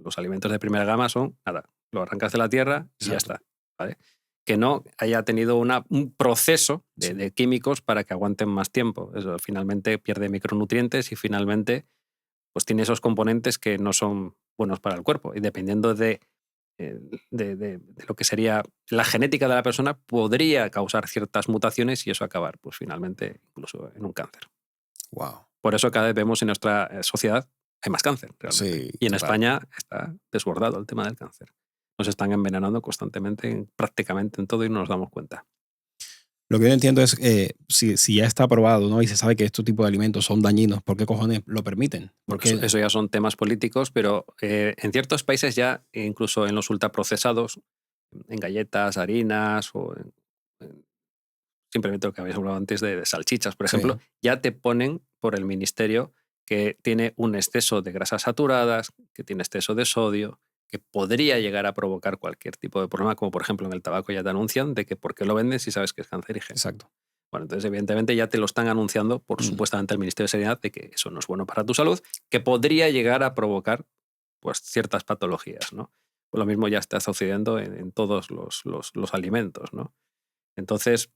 Los alimentos de primera gama son, nada, lo arrancas de la tierra y ya está, ¿vale? Que no haya tenido un proceso de químicos para que aguanten más tiempo. Eso finalmente pierde micronutrientes y finalmente pues tiene esos componentes que no son buenos para el cuerpo. Y dependiendo de lo que sería la genética de la persona, podría causar ciertas mutaciones y eso acabar, pues finalmente, incluso en un cáncer. Wow. Por eso cada vez vemos en nuestra sociedad hay más cáncer, realmente. Sí, y en total. España está desbordado el tema del cáncer. Nos están envenenando constantemente, prácticamente en todo y no nos damos cuenta. Lo que yo entiendo es si ya está probado, ¿no? Y se sabe que estos tipos de alimentos son dañinos, ¿por qué cojones lo permiten? Porque eso ya son temas políticos, pero en ciertos países ya, incluso en los ultraprocesados, en galletas, harinas o simplemente lo que habéis hablado antes de salchichas, por ejemplo, ya te ponen por el ministerio que tiene un exceso de grasas saturadas, que tiene exceso de sodio, que podría llegar a provocar cualquier tipo de problema, como por ejemplo en el tabaco ya te anuncian de que por qué lo venden si sabes que es cancerígeno. Exacto. Bueno, entonces evidentemente ya te lo están anunciando por supuestamente el Ministerio de Sanidad de que eso no es bueno para tu salud, que podría llegar a provocar pues ciertas patologías, ¿no? Pues lo mismo ya está sucediendo en todos los alimentos, ¿no? Entonces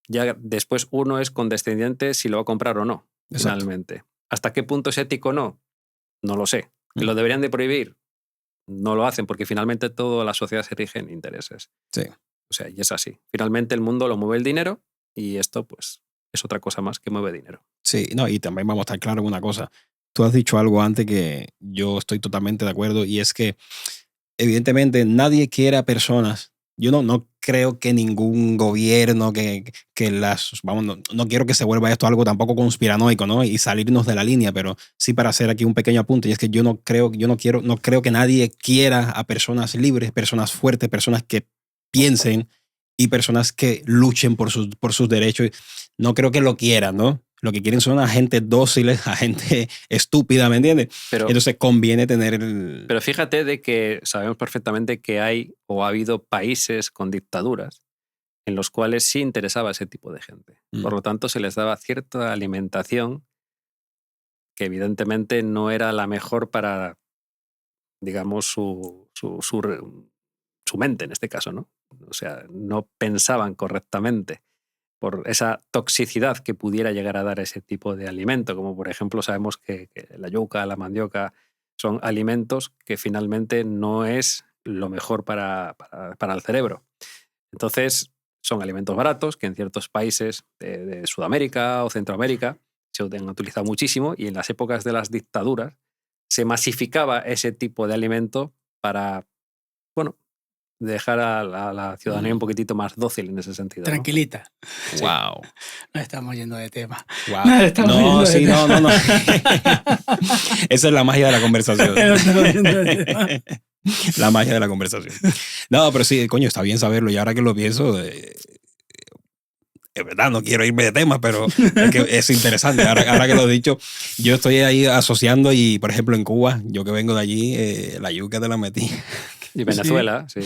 ya después uno es condescendiente si lo va a comprar o no, finalmente. ¿Hasta qué punto es ético o no? No lo sé. ¿Que lo deberían de prohibir? No lo hacen porque finalmente toda la sociedad se rige en intereses. Sí. O sea, y es así. Finalmente el mundo lo mueve el dinero y esto pues es otra cosa más que mueve dinero. Sí, no, y también vamos a estar claros en una cosa. Tú has dicho algo antes que yo estoy totalmente de acuerdo y es que evidentemente nadie quiere a personas. Yo no creo que ningún gobierno no quiero que se vuelva esto algo tampoco conspiranoico, ¿no? Y salirnos de la línea, pero sí para hacer aquí un pequeño apunte, y es que no creo que nadie quiera a personas libres, personas fuertes, personas que piensen y personas que luchen por sus derechos. No creo que lo quieran, ¿no? Lo que quieren son a gente dóciles, a gente estúpida, ¿me entiendes? Entonces conviene tener Pero fíjate de que sabemos perfectamente que hay o ha habido países con dictaduras en los cuales sí interesaba ese tipo de gente. Por lo tanto, se les daba cierta alimentación que evidentemente no era la mejor para, digamos, su mente en este caso, ¿no? O sea, no pensaban correctamente por esa toxicidad que pudiera llegar a dar ese tipo de alimento, como por ejemplo sabemos que la yuca, la mandioca, son alimentos que finalmente no es lo mejor para el cerebro. Entonces, son alimentos baratos que en ciertos países de Sudamérica o Centroamérica se han utilizado muchísimo y en las épocas de las dictaduras se masificaba ese tipo de alimento para, bueno, dejar a la ciudadanía un poquitito más dócil en ese sentido. Tranquilita. ¿No? Sí. Wow. Nos estamos yendo de tema. Wow. No. Esa es la magia de la conversación. La magia de la conversación. No, pero sí, coño, está bien saberlo. Y ahora que lo pienso, es verdad, no quiero irme de tema, pero es que es interesante. Ahora que lo he dicho, yo estoy ahí asociando y, por ejemplo, en Cuba, yo que vengo de allí, la yuca te la metí. Y Venezuela, sí.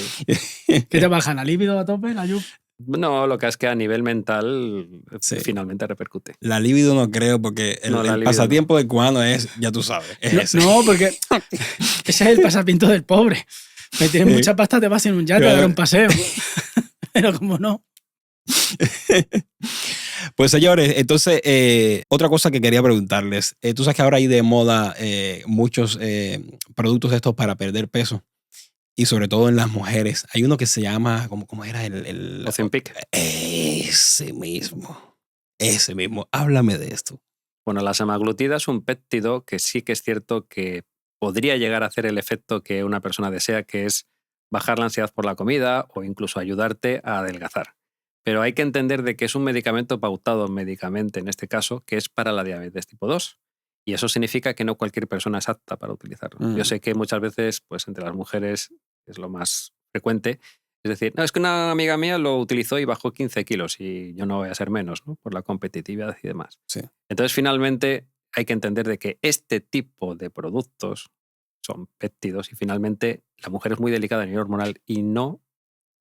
¿Qué te bajan? ¿A líbido a tope, la yuca? No, lo que es que a nivel mental finalmente repercute. La libido no creo, porque el pasatiempo del cubano es, ya tú sabes, es ese. No, porque ese es el pasatiempo del pobre. Me tienes mucha pasta, te vas en un yate a dar un paseo. Pero como no. Pues señores, entonces, otra cosa que quería preguntarles. Tú sabes que ahora hay de moda muchos productos estos para perder peso. Y sobre todo en las mujeres. Hay uno que se llama, ¿cómo era? Ozempic. Ese mismo. Ese mismo. Háblame de esto. Bueno, la semaglutida es un péptido que sí que es cierto que podría llegar a hacer el efecto que una persona desea, que es bajar la ansiedad por la comida o incluso ayudarte a adelgazar. Pero hay que entender de que es un medicamento pautado médicamente, en este caso, que es para la diabetes tipo 2. Y eso significa que no cualquier persona es apta para utilizarlo. Yo sé que muchas veces, pues entre las mujeres es lo más frecuente. Es decir, no, es que una amiga mía lo utilizó y bajó 15 kilos y yo no voy a ser menos, ¿no? Por la competitividad y demás. Sí. Entonces, finalmente, hay que entender de que este tipo de productos son péptidos y finalmente la mujer es muy delicada a nivel hormonal y no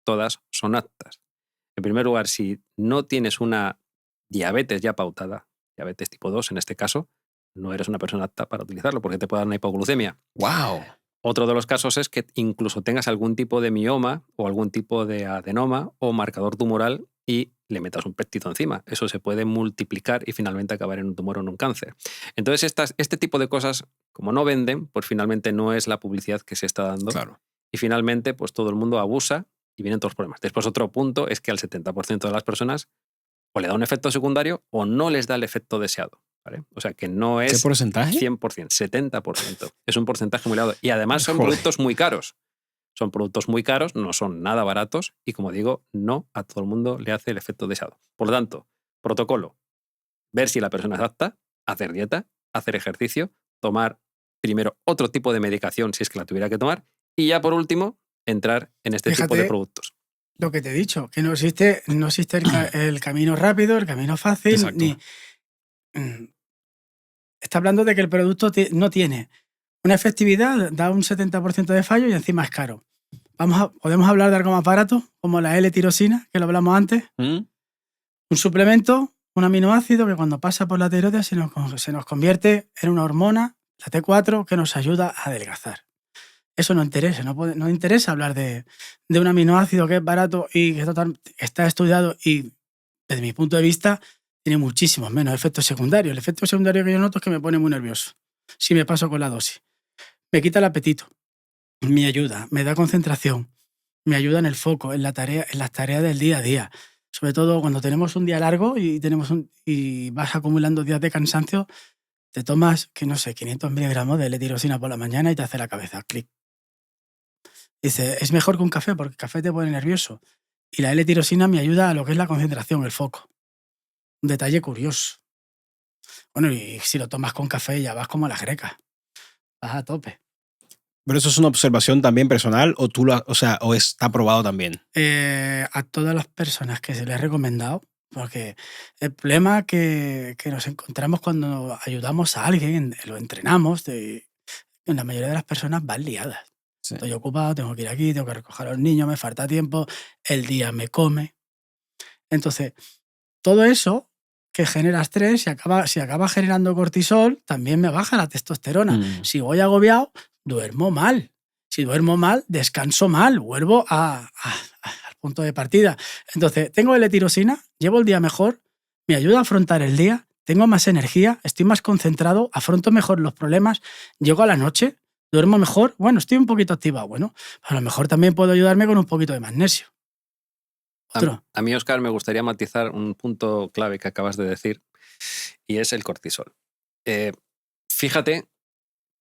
todas son aptas. En primer lugar, si no tienes una diabetes ya pautada, diabetes tipo 2 en este caso, no eres una persona apta para utilizarlo porque te puede dar una hipoglucemia. ¡Wow! Otro de los casos es que incluso tengas algún tipo de mioma o algún tipo de adenoma o marcador tumoral y le metas un péptido encima. Eso se puede multiplicar y finalmente acabar en un tumor o en un cáncer. Entonces, este tipo de cosas, como no venden, pues finalmente no es la publicidad que se está dando. Claro. Y finalmente, pues todo el mundo abusa y vienen todos los problemas. Después, otro punto es que al 70% de las personas o le da un efecto secundario o no les da el efecto deseado. ¿Vale? O sea que no es ¿Qué porcentaje? 100%, 70%. Es un porcentaje muy elevado. Y además son Joder. productos muy caros. Son productos muy caros, no son nada baratos y, como digo, no a todo el mundo le hace el efecto deseado. Por lo tanto, protocolo, ver si la persona es apta, hacer dieta, hacer ejercicio, tomar primero otro tipo de medicación si es que la tuviera que tomar y ya por último, entrar en este tipo de Fíjate productos. lo que te he dicho, que no existe el camino rápido, el camino fácil, Exacto. ni... Está hablando de que el producto no tiene una efectividad, da un 70% de fallo y encima es caro. Podemos hablar de algo más barato, como la L-tirosina, que lo hablamos antes. Un suplemento, un aminoácido que cuando pasa por la tiroides se nos convierte en una hormona, la T4, que nos ayuda a adelgazar. Eso no interesa, no interesa hablar de un aminoácido que es barato y que está estudiado y, desde mi punto de vista, tiene muchísimos menos efectos secundarios. El efecto secundario que yo noto es que me pone muy nervioso si me paso con la dosis. Me quita el apetito, me ayuda, me da concentración, me ayuda en el foco, en las tareas del día a día. Sobre todo cuando tenemos un día largo y vas acumulando días de cansancio, te tomas, 500 miligramos de L-tirosina por la mañana y te hace la cabeza clic. Dice, es mejor que un café porque el café te pone nervioso. Y la L-tirosina me ayuda a lo que es la concentración, el foco. Un detalle curioso. Bueno, y si lo tomas con café ya vas como las grecas. Vas a tope. Pero eso es una observación también personal o está probado también. A todas las personas que se les he recomendado, porque el problema que nos encontramos cuando ayudamos a alguien, lo entrenamos, la mayoría de las personas van liadas. Sí. Estoy ocupado, tengo que ir aquí, tengo que recoger a los niños, me falta tiempo, el día me come. Entonces, todo eso que genera estrés, si acaba generando cortisol, también me baja la testosterona. Si voy agobiado, duermo mal. Si duermo mal, descanso mal, vuelvo al punto de partida. Entonces, tengo L-tirosina, llevo el día mejor, me ayuda a afrontar el día, tengo más energía, estoy más concentrado, afronto mejor los problemas, llego a la noche, duermo mejor, bueno, estoy un poquito activado, bueno, a lo mejor también puedo ayudarme con un poquito de magnesio. A mí, Óscar, me gustaría matizar un punto clave que acabas de decir y es el cortisol. Fíjate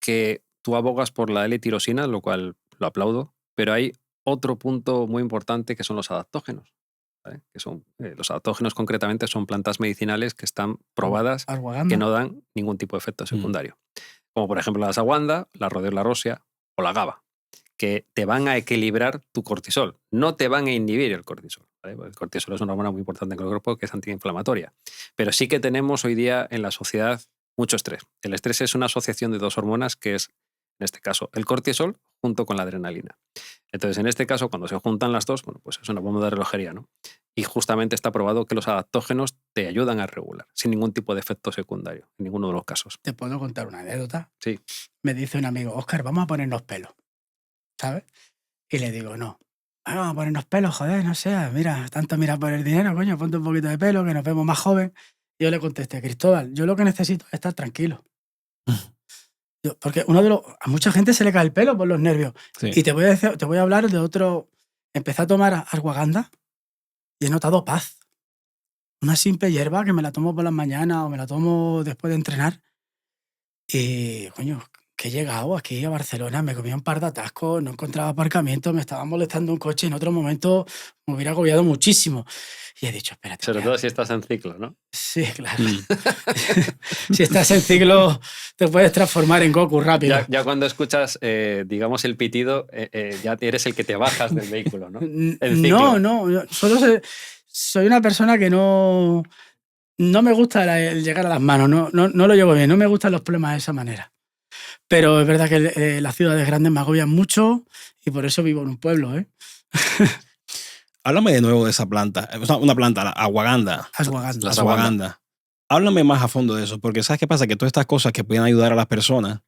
que tú abogas por la L-tirosina, lo cual lo aplaudo, pero hay otro punto muy importante que son los adaptógenos. ¿Vale? Que son, los adaptógenos concretamente son plantas medicinales que están probadas que no dan ningún tipo de efecto secundario. Como por ejemplo la ashwagandha, la rhodiola rosea o la GABA, que te van a equilibrar tu cortisol, no te van a inhibir el cortisol. ¿Vale? El cortisol es una hormona muy importante en el cuerpo que es antiinflamatoria. Pero sí que tenemos hoy día en la sociedad mucho estrés. El estrés es una asociación de dos hormonas que es, en este caso, el cortisol junto con la adrenalina. Entonces, en este caso, cuando se juntan las dos, bueno, pues es una bomba de relojería, ¿no? Y justamente está probado que los adaptógenos te ayudan a regular, sin ningún tipo de efecto secundario, en ninguno de los casos. ¿Te puedo contar una anécdota? Sí. Me dice un amigo, Óscar, vamos a ponernos pelo, ¿sabes? Y le digo, no. vamos a ponernos pelos, joder, no sé, mira, tanto mira por el dinero, coño, ponte un poquito de pelo, que nos vemos más joven. Yo le contesté, Cristóbal, yo lo que necesito es estar tranquilo. Porque a mucha gente se le cae el pelo por los nervios. Sí. Y te voy a hablar de otro. Empecé a tomar ashwagandha y he notado paz. Una simple hierba que me la tomo por las mañanas o me la tomo después de entrenar. Y, coño, que he llegado aquí a Barcelona, me comía un par de atascos, no encontraba aparcamiento, me estaba molestando un coche, en otro momento me hubiera agobiado muchísimo. Y he dicho, espérate. Sobre todo si estás en ciclo, ¿no? Sí, claro. Si estás en ciclo, te puedes transformar en Goku rápido. Ya cuando escuchas, digamos, el pitido, ya eres el que te bajas del vehículo, ¿no? No. Solo soy una persona que no me gusta el llegar a las manos, no lo llevo bien, no me gustan los problemas de esa manera. Pero es verdad que las ciudades grandes me agobian mucho y por eso vivo en un pueblo, ¿eh? Háblame de nuevo de esa planta. Una planta, la ashwagandha. Ashwagandha. Ashwagandha. Háblame más a fondo de eso, porque ¿sabes qué pasa? Que todas estas cosas que pueden ayudar a las personas,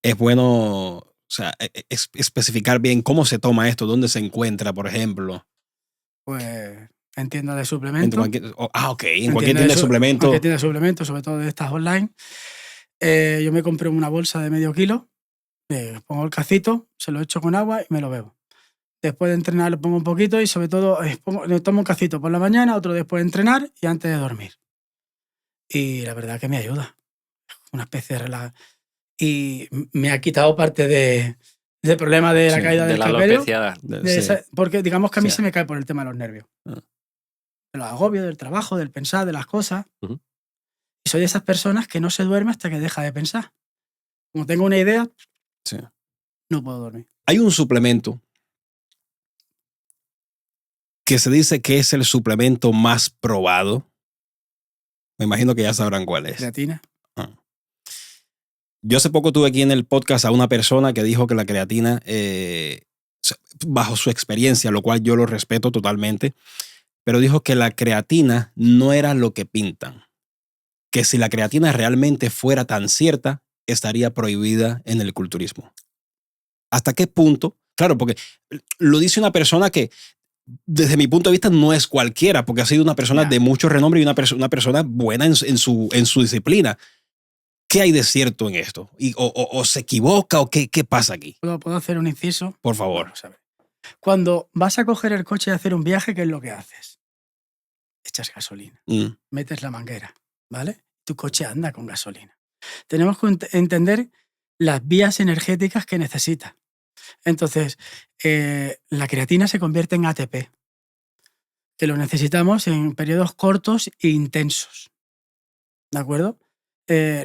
es bueno, o sea, especificar bien cómo se toma esto, dónde se encuentra, por ejemplo. Pues en tiendas de suplementos. Ok, en cualquier tienda de suplementos. En cualquier tienda de suplementos, sobre todo de estas online. Yo me compré una bolsa de medio kilo, pongo el cacito, se lo echo con agua y me lo bebo. Después de entrenar lo pongo un poquito y sobre todo le tomo un cacito por la mañana, otro después de entrenar y antes de dormir. Y la verdad que me ayuda. Una especie de relax. Y me ha quitado parte del problema de la caída del cabello. Porque digamos que a mí se me cae por el tema de los nervios. De los agobios, del trabajo, del pensar, de las cosas. Y soy de esas personas que no se duerme hasta que deja de pensar. Como tengo una idea, no puedo dormir. Hay un suplemento que se dice que es el suplemento más probado. Me imagino que ya sabrán cuál es. Creatina. Yo hace poco tuve aquí en el podcast a una persona que dijo que la creatina, bajo su experiencia, lo cual yo lo respeto totalmente, pero dijo que la creatina no era lo que pintan. Que si la creatina realmente fuera tan cierta, estaría prohibida en el culturismo. ¿Hasta qué punto? Claro, porque lo dice una persona que, desde mi punto de vista, no es cualquiera, porque ha sido una persona de mucho renombre y una persona buena en su disciplina. ¿Qué hay de cierto en esto? ¿O se equivoca o qué pasa aquí? ¿Puedo hacer un inciso? Por favor. Vamos a ver. Cuando vas a coger el coche y hacer un viaje, ¿qué es lo que haces? Echas gasolina, metes la manguera, ¿vale? Tu coche anda con gasolina. Tenemos que entender las vías energéticas que necesita. Entonces, la creatina se convierte en ATP, que lo necesitamos en periodos cortos e intensos. ¿De acuerdo?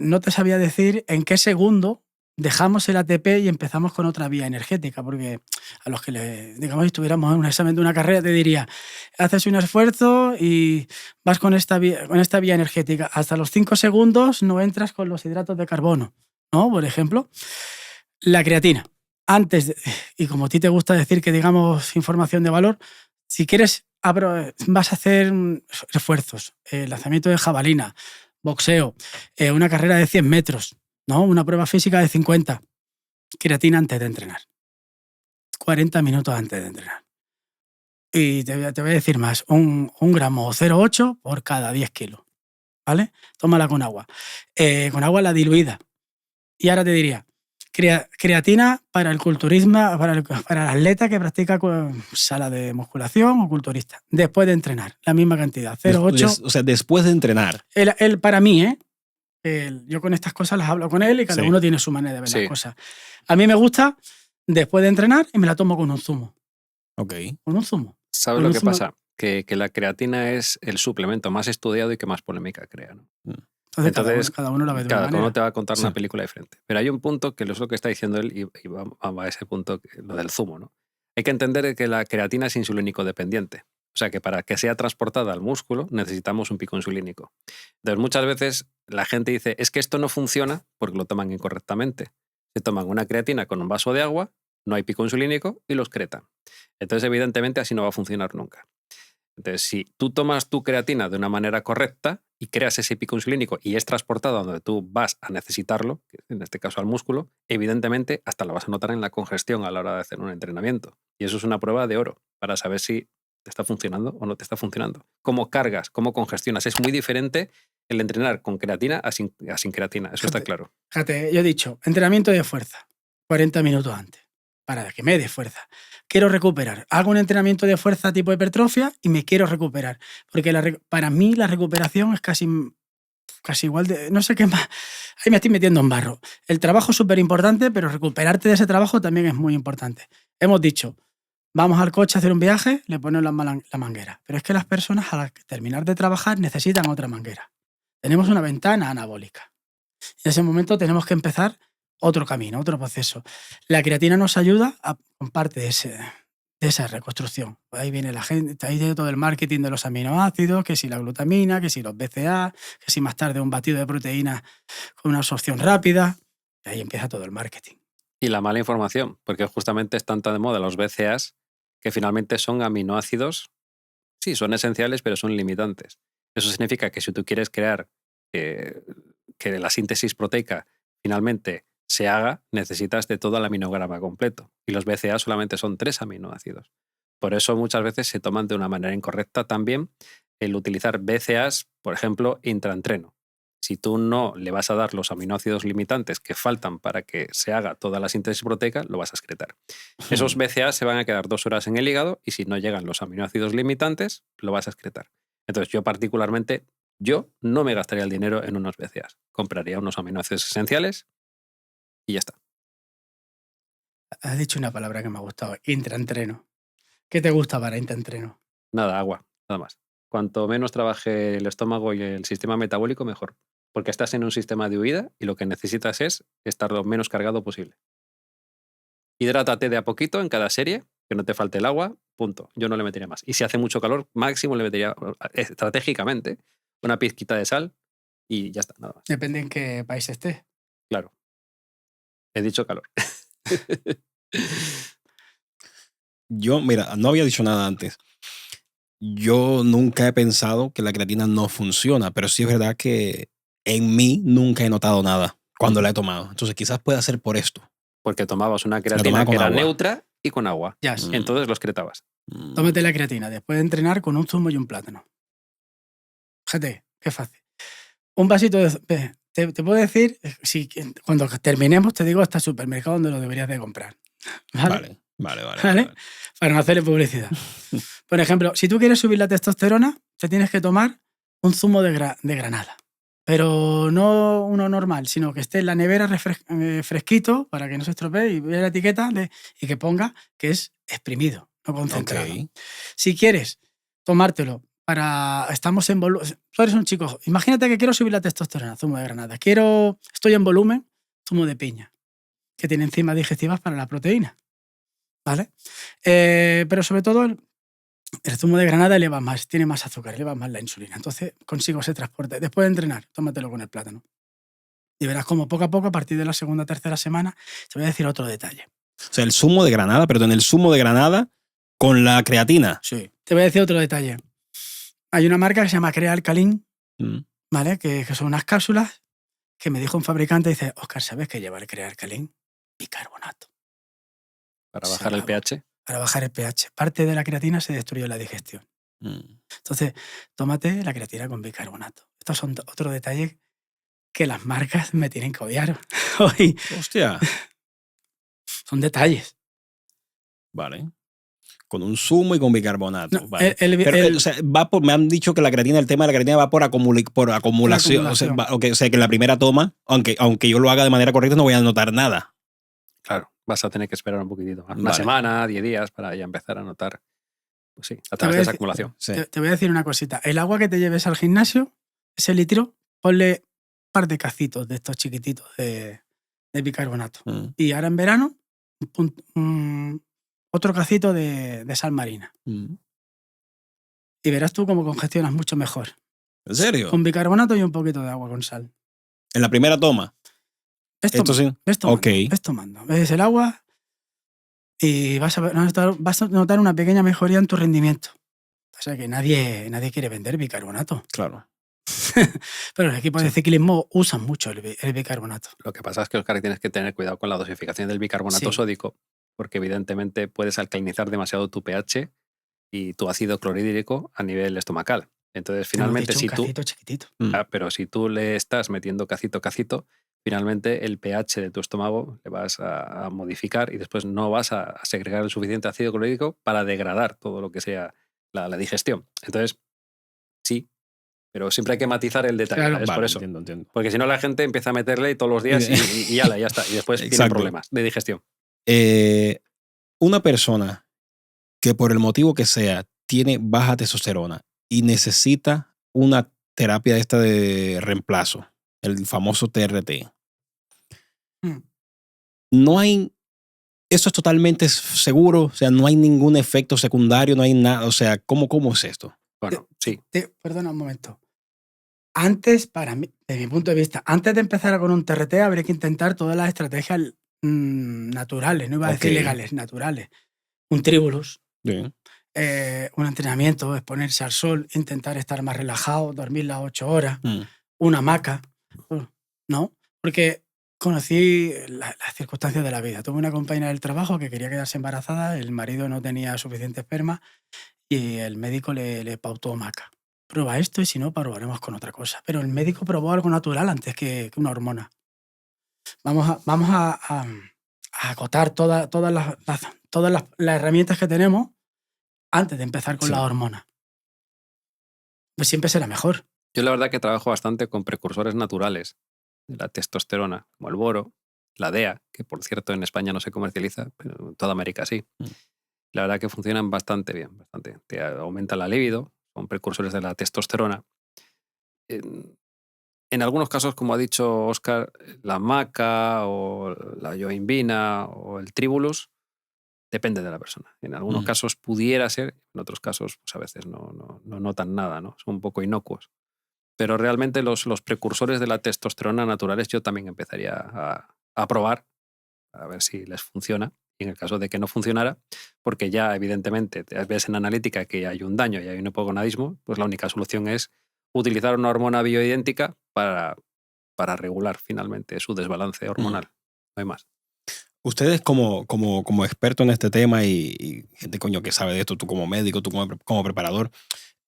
No te sabía decir en qué segundo dejamos el ATP y empezamos con otra vía energética, porque a los que digamos, estuviéramos en un examen de una carrera, te diría, haces un esfuerzo y vas con esta vía energética. Hasta los 5 segundos no entras con los hidratos de carbono, ¿no? Por ejemplo, la creatina. Y como a ti te gusta decir que digamos información de valor, si quieres, vas a hacer esfuerzos, lanzamiento de jabalina, boxeo, una carrera de 100 metros, ¿no? Una prueba física de 50. Creatina antes de entrenar. 40 minutos antes de entrenar. Y te voy a decir más, un gramo 0,8 por cada 10 kilos, ¿vale? Tómala con agua. Con agua la diluida. Y ahora te diría, creatina para el culturismo, para el atleta que practica sala de musculación o culturista. Después de entrenar, la misma cantidad, 0,8. O sea, después de entrenar. Él para mí, yo con estas cosas las hablo con él y cada uno tiene su manera de ver las cosas. A mí me gusta después de entrenar y me la tomo con un zumo. Ok. Con un zumo. ¿Sabes lo que pasa? Que la creatina es el suplemento más estudiado y que más polémica crea, ¿no? Entonces cada uno lo ve de una manera. Cada uno te va a contar una película diferente. Pero hay un punto que es lo que está diciendo él y va a ese punto, lo del zumo, ¿no? Hay que entender que la creatina es insulínico dependiente. O sea que para que sea transportada al músculo necesitamos un pico insulínico. Entonces muchas veces la gente dice, es que esto no funciona porque lo toman incorrectamente. Se toman una creatina con un vaso de agua, no hay pico insulínico y lo excretan. Entonces evidentemente así no va a funcionar nunca. Entonces, si tú tomas tu creatina de una manera correcta y creas ese pico insulínico y es transportado a donde tú vas a necesitarlo, que en este caso al músculo, evidentemente hasta lo vas a notar en la congestión a la hora de hacer un entrenamiento. Y eso es una prueba de oro para saber si te está funcionando o no te está funcionando. Cómo cargas, cómo congestionas. Es muy diferente el entrenar con creatina a sin creatina. Eso está claro. Fíjate, yo he dicho, entrenamiento de fuerza, 40 minutos antes, para que me dé fuerza. Quiero recuperar. Hago un entrenamiento de fuerza tipo hipertrofia y me quiero recuperar. Porque para mí la recuperación es casi igual de... No sé qué más. Ahí me estoy metiendo en barro. El trabajo es súper importante, pero recuperarte de ese trabajo también es muy importante. Hemos dicho, vamos al coche a hacer un viaje, le ponemos la manguera. Pero es que las personas al terminar de trabajar necesitan otra manguera. Tenemos una ventana anabólica. En ese momento tenemos que empezar otro camino, otro proceso. La creatina nos ayuda con parte de esa reconstrucción. Ahí viene la gente, ahí viene todo el marketing de los aminoácidos, que si la glutamina, que si los BCA, que si más tarde un batido de proteína con una absorción rápida. Y ahí empieza todo el marketing. Y la mala información, porque justamente están tan de moda los BCAAs que finalmente son aminoácidos, sí, son esenciales, pero son limitantes. Eso significa que si tú quieres crear que la síntesis proteica finalmente se haga, necesitas de todo el aminograma completo. Y los BCA solamente son 3 aminoácidos. Por eso muchas veces se toman de una manera incorrecta también el utilizar BCAAs, por ejemplo, intraentreno. Si tú no le vas a dar los aminoácidos limitantes que faltan para que se haga toda la síntesis proteica, lo vas a excretar. Esos BCAAs se van a quedar 2 horas en el hígado y si no llegan los aminoácidos limitantes, lo vas a excretar. Entonces yo particularmente, yo no me gastaría el dinero en unos BCAAs. Compraría unos aminoácidos esenciales y ya está. Has dicho una palabra que me ha gustado, intraentreno. ¿Qué te gusta para intraentreno? Nada, agua, nada más. Cuanto menos trabaje el estómago y el sistema metabólico, mejor. Porque estás en un sistema de huida y lo que necesitas es estar lo menos cargado posible. Hidrátate de a poquito en cada serie, que no te falte el agua, punto. Yo no le metería más. Y si hace mucho calor, máximo le metería estratégicamente una pizquita de sal y ya está, nada más. Depende en qué país estés. Claro. He dicho calor. Yo, mira, no había dicho nada antes. Yo nunca he pensado que la creatina no funciona, pero sí es verdad que en mí nunca he notado nada cuando la he tomado. Entonces quizás pueda ser por esto. Porque tomabas una La creatina tomaba que con era agua. neutra y con agua. Ya, Entonces lo excretabas. tómate la creatina después de entrenar con un zumo y un plátano. Fíjate, qué fácil. Un vasito de... Te puedo decir, si cuando terminemos te digo hasta el supermercado donde lo deberías de comprar. ¿Vale? Vale. Para no hacerle publicidad. Por ejemplo, si tú quieres subir la testosterona, te tienes que tomar un zumo de granada. Pero no uno normal, sino que esté en la nevera fresquito para que no se estropee y vea la etiqueta y que ponga que es exprimido, no concentrado. Ok. Si quieres tomártelo estamos en volumen, tú eres un chico, imagínate que quiero subir la testosterona, zumo de granada. Estoy en volumen, zumo de piña, que tiene enzimas digestivas para la proteína. ¿Vale? Pero sobre todo el zumo de granada tiene más azúcar, eleva más la insulina. Entonces consigo ese transporte. Después de entrenar, tómatelo con el plátano. Y verás como poco a poco, a partir de la segunda o tercera semana, te voy a decir otro detalle. O sea, el zumo de granada, perdón, el zumo de granada con la creatina. Sí. Te voy a decir otro detalle. Hay una marca que se llama Crea Alcalin, ¿vale? Que son unas cápsulas que me dijo un fabricante, dice, Óscar, ¿sabes qué lleva el Crea Alcalin? Bicarbonato. Para bajar el pH. Para bajar el pH. Parte de la creatina se destruye en la digestión. Entonces, tómate la creatina con bicarbonato. Estos son otro detalle que las marcas me tienen que odiar hoy. Hostia. Son detalles. Vale. Con un zumo y con bicarbonato. No, vale. Pero, o sea, me han dicho que el tema de la creatina va por acumulación. O sea, que la primera toma, aunque yo lo haga de manera correcta, no voy a notar nada. Claro, vas a tener que esperar un poquitito más. Una semana, 10 días, para ya empezar a notar, pues sí, a través de esa acumulación. Sí. Te voy a decir una cosita. El agua que te lleves al gimnasio, ese litro, ponle un par de cacitos de estos chiquititos de bicarbonato. Y ahora en verano, otro cacito de sal marina. Y verás tú cómo congestionas mucho mejor. ¿En serio? Con bicarbonato y un poquito de agua con sal. ¿En la primera toma? Esto sí. Ves tomando. Ves el agua y vas a notar una pequeña mejoría en tu rendimiento. O sea que nadie quiere vender bicarbonato. Claro. Pero los equipos de ciclismo usan mucho el bicarbonato. Lo que pasa es que, Oscar, tienes que tener cuidado con la dosificación del bicarbonato Sí. sódico, porque evidentemente puedes alcalinizar demasiado tu pH y tu ácido clorhídrico a nivel estomacal. Entonces, finalmente, Hemos dicho un cacito chiquitito. pero si tú le estás metiendo cacito, finalmente el pH de tu estómago le vas a modificar y después no vas a segregar el suficiente ácido clorhídrico para degradar todo lo que sea la digestión. Entonces, sí, pero siempre hay que matizar el detalle. Claro. Es Vale, por eso. entiendo. Porque si no, la gente empieza a meterle todos los días y ya está. Y después tienen Exacto. problemas de digestión. Una persona que por el motivo que sea tiene baja testosterona y necesita una terapia esta de reemplazo, el famoso TRT, no hay, eso es totalmente seguro, o sea, no hay ningún efecto secundario, no hay nada, o sea, ¿cómo es esto? Bueno, sí. Perdona un momento. Antes, para mí, de mi punto de vista, antes de empezar con un TRT, habría que intentar todas las estrategias naturales, no iba a decir legales, naturales. Un tribulus, Bien. un entrenamiento, exponerse al sol, intentar estar más relajado, dormir las 8 horas, una hamaca, ¿no? Porque conocí las circunstancias de la vida. Tuve una compañera del trabajo que quería quedarse embarazada, el marido no tenía suficiente esperma y el médico le pautó hamaca. Prueba esto y si no, probaremos con otra cosa. Pero el médico probó algo natural antes que una hormona. Vamos a acotar todas las herramientas que tenemos antes de empezar con la hormona. Pues siempre será mejor. Yo la verdad que trabajo bastante con precursores naturales de la testosterona, como el boro, la DEA, que por cierto en España no se comercializa, pero en toda América sí. La verdad que funcionan bastante bien, bastante. Te aumenta la libido, son precursores de la testosterona. En algunos casos, como ha dicho Óscar, la maca o la yoimbina o el tribulus depende de la persona. En algunos casos pudiera ser, en otros casos pues a veces no notan nada, ¿no? Son un poco inocuos. Pero realmente los precursores de la testosterona naturales yo también empezaría a probar a ver si les funciona. Y en el caso de que no funcionara, porque ya evidentemente ves en analítica que hay un daño y hay un hipogonadismo, pues la única solución es utilizar una hormona bioidéntica para regular finalmente su desbalance hormonal. No hay más. Ustedes como experto en este tema y gente coño que sabe de esto, tú como médico, tú como preparador,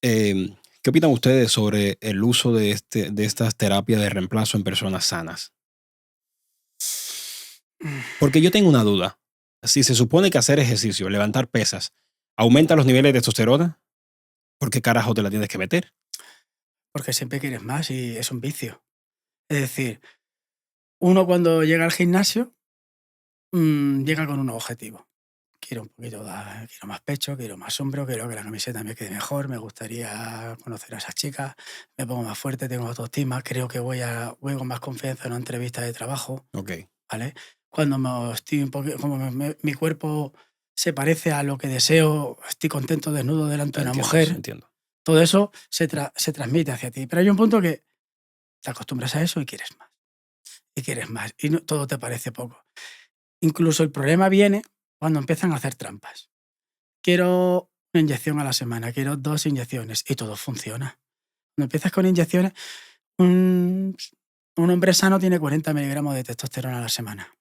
¿qué opinan ustedes sobre el uso de estas terapias de reemplazo en personas sanas? Porque yo tengo una duda. Si se supone que hacer ejercicio, levantar pesas, aumenta los niveles de testosterona, ¿por qué carajo te la tienes que meter? Porque siempre quieres más y es un vicio. Es decir, uno cuando llega al gimnasio llega con un objetivo. Quiero un poquito, quiero más pecho, quiero más hombro, quiero que la camiseta me quede mejor, me gustaría conocer a esas chicas, me pongo más fuerte, tengo autoestima, creo que voy con más confianza en una entrevista de trabajo. Ok. ¿Vale? Cuando estoy un poquito, como mi cuerpo se parece a lo que deseo, estoy contento desnudo delante de una mujer. Entiendo. Todo eso se transmite hacia ti. Pero hay un punto que te acostumbras a eso y quieres más. Y quieres más. Y todo te parece poco. Incluso el problema viene cuando empiezan a hacer trampas. Quiero una inyección a la semana, quiero 2 inyecciones y todo funciona. Cuando empiezas con inyecciones, un hombre sano tiene 40 miligramos de testosterona a la semana.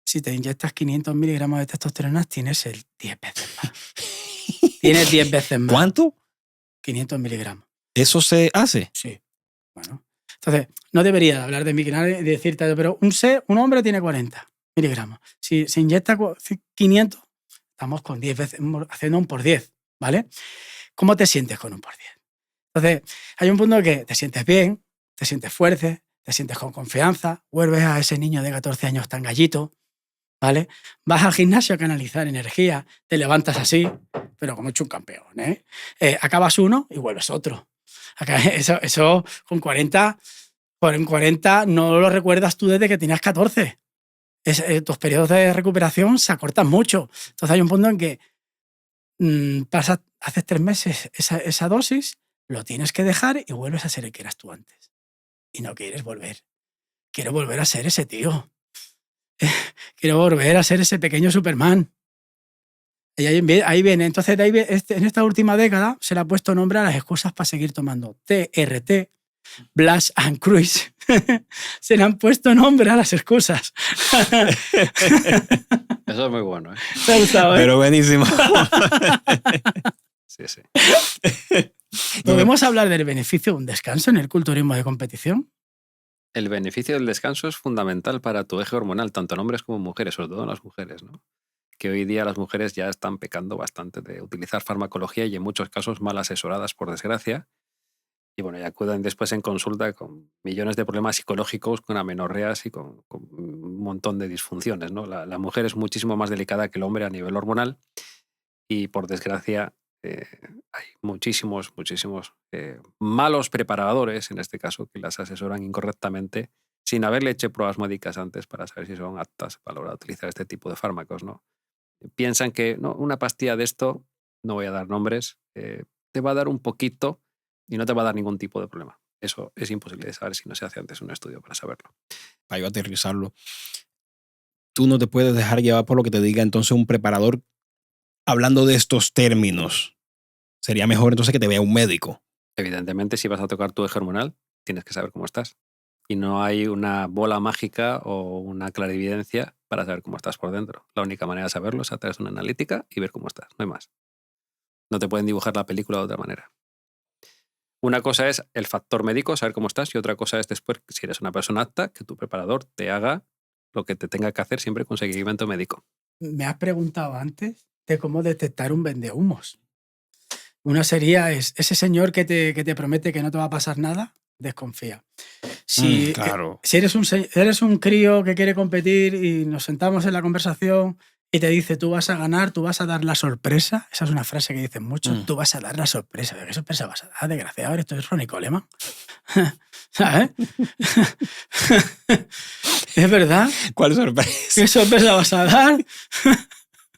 Si te inyectas 500 miligramos de testosterona, tienes el 10 veces más. Tienes 10 veces más. ¿Cuánto? 500 miligramos. ¿Eso se hace? Sí. Bueno. Entonces, no debería hablar de mí, de decirte, pero un hombre tiene 40 miligramos. Si se inyecta 500, estamos con 10 veces, haciendo un por 10, ¿vale? ¿Cómo te sientes con un por 10? Entonces, hay un punto que te sientes bien, te sientes fuerte, te sientes con confianza, vuelves a ese niño de 14 años tan gallito, ¿vale? Vas al gimnasio a canalizar energía, te levantas así, pero como hecho un campeón, ¿eh? Acabas uno y vuelves otro. Eso con 40 no lo recuerdas tú desde que tenías 14. Tus periodos de recuperación se acortan mucho. Entonces hay un punto en que haces 3 meses esa dosis, lo tienes que dejar y vuelves a ser el que eras tú antes. Y no quieres volver. Quiero volver a ser ese tío. Quiero volver a ser ese pequeño Superman. Y ahí viene. Entonces, de ahí, en esta última década se le ha puesto nombre a las excusas para seguir tomando. TRT, Blush and Cruise. Se le han puesto nombre a las excusas. Eso es muy bueno, ¿eh? Me ha gustado, ¿eh? Pero buenísimo. Sí, sí. ¿Podemos hablar del beneficio de un descanso en el culturismo de competición? El beneficio del descanso es fundamental para tu eje hormonal, tanto en hombres como en mujeres, sobre todo en las mujeres, ¿no? Que hoy día las mujeres ya están pecando bastante de utilizar farmacología y en muchos casos mal asesoradas, por desgracia. Y bueno, ya acuden después en consulta con millones de problemas psicológicos, con amenorreas y con un montón de disfunciones, ¿no? La mujer es muchísimo más delicada que el hombre a nivel hormonal y por desgracia hay muchísimos malos preparadores, en este caso, que las asesoran incorrectamente sin haberle hecho pruebas médicas antes para saber si son aptas para lograr utilizar este tipo de fármacos, ¿no? Piensan que no, una pastilla de esto, no voy a dar nombres, te va a dar un poquito y no te va a dar ningún tipo de problema. Eso es imposible de saber si no se hace antes un estudio para saberlo. Para yo aterrizarlo. Tú no te puedes dejar llevar por lo que te diga entonces un preparador hablando de estos términos. Sería mejor entonces que te vea un médico. Evidentemente, si vas a tocar tu eje hormonal, tienes que saber cómo estás. Y no hay una bola mágica o una clarividencia para saber cómo estás por dentro. La única manera de saberlo es a través de una analítica y ver cómo estás. No hay más. No te pueden dibujar la película de otra manera. Una cosa es el factor médico, saber cómo estás, y otra cosa es después, si eres una persona apta, que tu preparador te haga lo que te tenga que hacer siempre con seguimiento médico. Me has preguntado antes de cómo detectar un vendehumos. Una sería ese señor que te promete que no te va a pasar nada, desconfía. Si, claro. Si eres un crío que quiere competir y nos sentamos en la conversación y te dice tú vas a ganar, tú vas a dar la sorpresa, esa es una frase que dicen mucho, tú vas a dar la sorpresa. ¿Qué sorpresa vas a dar, desgraciado? Esto es Ronnie Coleman. ¿Sabes? ¿Es verdad? ¿Cuál sorpresa? ¿Qué sorpresa vas a dar?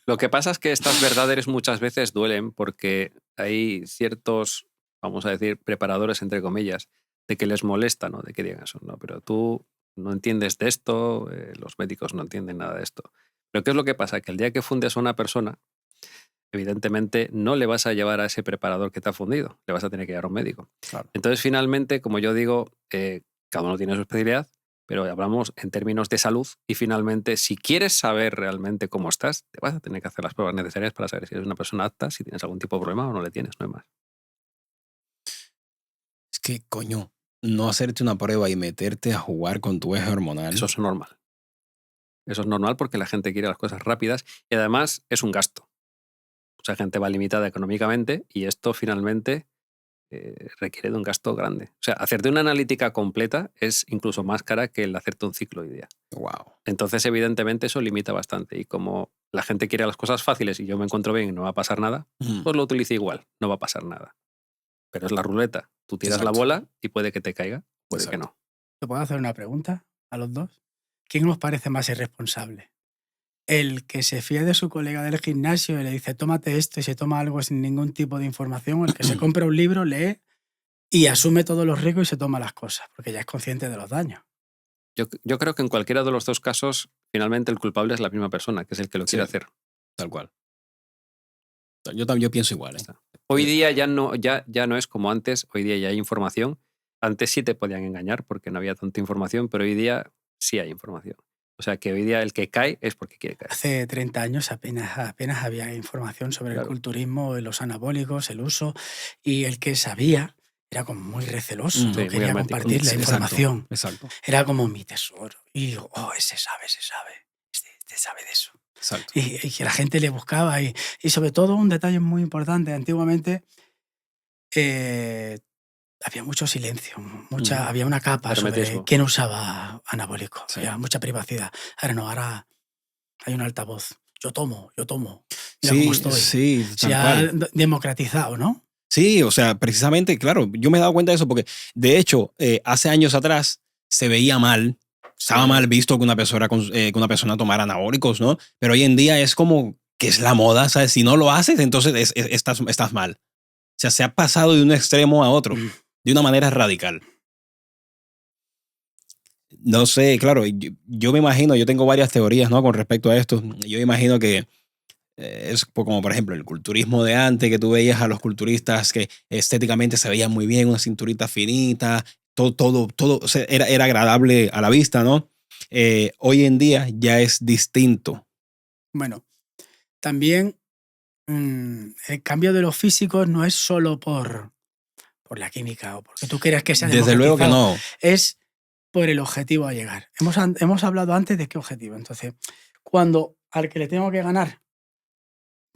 Lo que pasa es que estas verdades muchas veces duelen porque hay ciertos, vamos a decir, preparadores, entre comillas, de que les molesta, ¿no? De que digan eso, ¿no? Pero tú no entiendes de esto, los médicos no entienden nada de esto. Pero ¿qué es lo que pasa? Que el día que fundes a una persona, evidentemente no le vas a llevar a ese preparador que te ha fundido, le vas a tener que llevar a un médico. Claro. Entonces, finalmente, como yo digo, cada uno tiene su especialidad, pero hablamos en términos de salud y finalmente, si quieres saber realmente cómo estás, te vas a tener que hacer las pruebas necesarias para saber si eres una persona apta, si tienes algún tipo de problema o no le tienes, no hay más. Es que, coño, no hacerte una prueba y meterte a jugar con tu eje hormonal. Eso es normal. Eso es normal porque la gente quiere las cosas rápidas y además es un gasto. Mucha gente va limitada económicamente y esto finalmente requiere de un gasto grande. O sea, hacerte una analítica completa es incluso más cara que el hacerte un ciclo hoy día. Wow. Entonces, evidentemente, eso limita bastante. Y como la gente quiere las cosas fáciles y yo me encuentro bien y no va a pasar nada, pues lo utilizo igual, no va a pasar nada. Pero es la ruleta. Tú tiras la bola y puede que te caiga, puede que no. ¿Te puedo hacer una pregunta a los dos? ¿Quién os parece más irresponsable? ¿El que se fía de su colega del gimnasio y le dice tómate esto y se toma algo sin ningún tipo de información? ¿O el que se compra un libro, lee y asume todos los riesgos y se toma las cosas? Porque ya es consciente de los daños. Yo creo que en cualquiera de los dos casos, finalmente el culpable es la misma persona, que es el que lo quiere hacer. Tal cual. Yo pienso igual. Hoy día ya no es como antes, hoy día ya hay información. Antes sí te podían engañar porque no había tanta información, pero hoy día sí hay información. O sea que hoy día el que cae es porque quiere caer. Hace 30 años apenas había información sobre el culturismo, los anabólicos, el uso, y el que sabía era como muy receloso, no quería compartir la información. Exacto. Era como mi tesoro. Y digo, ese sabe, este sabe de eso. Exacto. Y que la gente le buscaba. Y sobre todo un detalle muy importante, antiguamente había mucho silencio, había una capa sobre quién usaba anabólicos, había mucha privacidad. Ahora no, ahora hay un altavoz. Yo tomo. Mira cómo estoy. Sí, se ha democratizado, ¿no? Sí, o sea, precisamente, claro, yo me he dado cuenta de eso porque, de hecho, hace años atrás se veía mal, estaba mal visto que una persona tomara anabólicos, ¿no? Pero hoy en día es como que es la moda, ¿sabes? Si no lo haces, entonces estás mal. O sea, se ha pasado de un extremo a otro, de una manera radical. No sé, claro, yo me imagino, yo tengo varias teorías, ¿no? Con respecto a esto. Yo me imagino que Es como, por ejemplo, el culturismo de antes, que tú veías a los culturistas que estéticamente se veían muy bien, una cinturita finita, todo o sea, era agradable a la vista, ¿no? Hoy en día ya es distinto. Bueno, también el cambio de los físicos no es solo por la química o porque tú quieras que sea Desde luego que democratizado, no. es por el objetivo a llegar. Hemos hablado antes de qué objetivo. Entonces, cuando al que le tengo que ganar,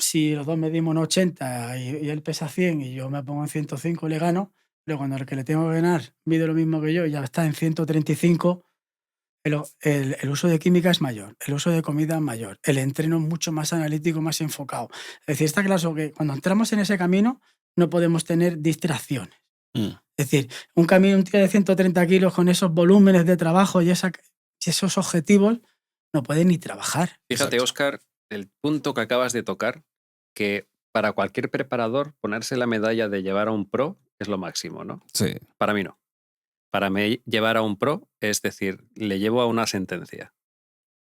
si los dos medimos en 80 y él pesa 100 y yo me pongo en 105 le gano, pero cuando al que le tengo que ganar mide lo mismo que yo y ya está en 135, el uso de química es mayor, el uso de comida es mayor, el entreno es mucho más analítico, más enfocado. Es decir, está claro que cuando entramos en ese camino no podemos tener distracciones. Mm. Es decir, un tío de 130 kilos con esos volúmenes de trabajo y esos objetivos no puede ni trabajar. Fíjate, Exacto. Óscar, el punto que acabas de tocar, que para cualquier preparador ponerse la medalla de llevar a un pro es lo máximo, ¿no? Sí. Para mí no. Para mí llevar a un pro es decir, le llevo a una sentencia.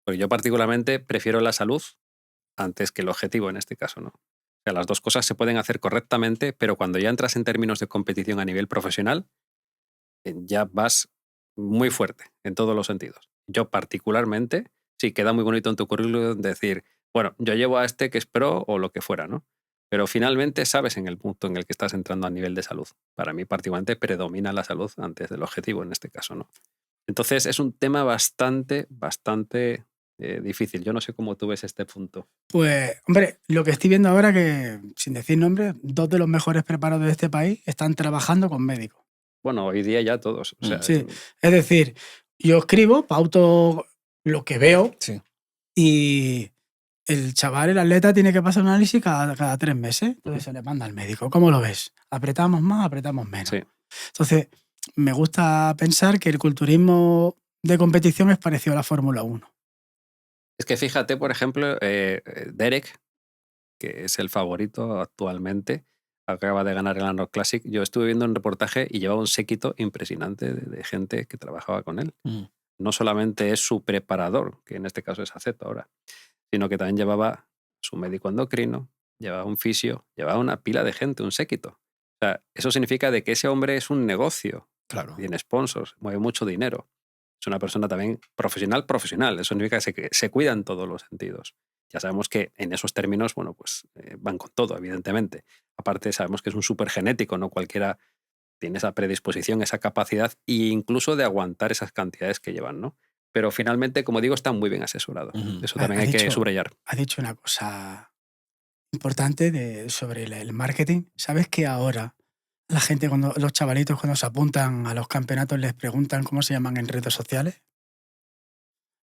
Porque yo particularmente prefiero la salud antes que el objetivo en este caso, ¿no? O sea, las dos cosas se pueden hacer correctamente, pero cuando ya entras en términos de competición a nivel profesional, ya vas muy fuerte en todos los sentidos. Yo particularmente, sí, queda muy bonito en tu currículum decir, bueno, yo llevo a este que es pro o lo que fuera, ¿no? Pero finalmente sabes en el punto en el que estás entrando a nivel de salud. Para mí particularmente predomina la salud antes del objetivo en este caso, ¿no? Entonces es un tema bastante difícil. Yo no sé cómo tú ves este punto. Pues, hombre, lo que estoy viendo ahora que, sin decir nombres, 2 de los mejores preparados de este país están trabajando con médicos. Bueno, hoy día ya todos. O sea, Sí, es decir, yo escribo, pauto lo que veo Sí. y el chaval, el atleta, tiene que pasar un análisis cada 3 meses. Entonces se le manda al médico. ¿Cómo lo ves? ¿Apretamos más, apretamos menos? sí. Entonces, me gusta pensar que el culturismo de competición es parecido a la Fórmula 1. Es que fíjate, por ejemplo, Derek, que es el favorito actualmente, acaba de ganar el Arnold Classic. Yo estuve viendo un reportaje y llevaba un séquito impresionante de gente que trabajaba con él. Mm. No solamente es su preparador, que en este caso es AZ ahora, sino que también llevaba su médico endocrino, llevaba un fisio, llevaba una pila de gente, un séquito. O sea, eso significa de que ese hombre es un negocio, Claro. tiene sponsors, mueve mucho dinero. Es una persona también profesional. Eso significa que se cuida en todos los sentidos. Ya sabemos que en esos términos, bueno, pues van con todo, evidentemente. Aparte, sabemos que es un súper genético, no cualquiera tiene esa predisposición, esa capacidad e incluso de aguantar esas cantidades que llevan, ¿no? Pero finalmente, como digo, está muy bien asesorado. Ujú. Eso también hay que subrayar. Has dicho una cosa importante sobre el marketing. ¿Sabes que ahora la gente, los chavalitos cuando se apuntan a los campeonatos les preguntan cómo se llaman en redes sociales?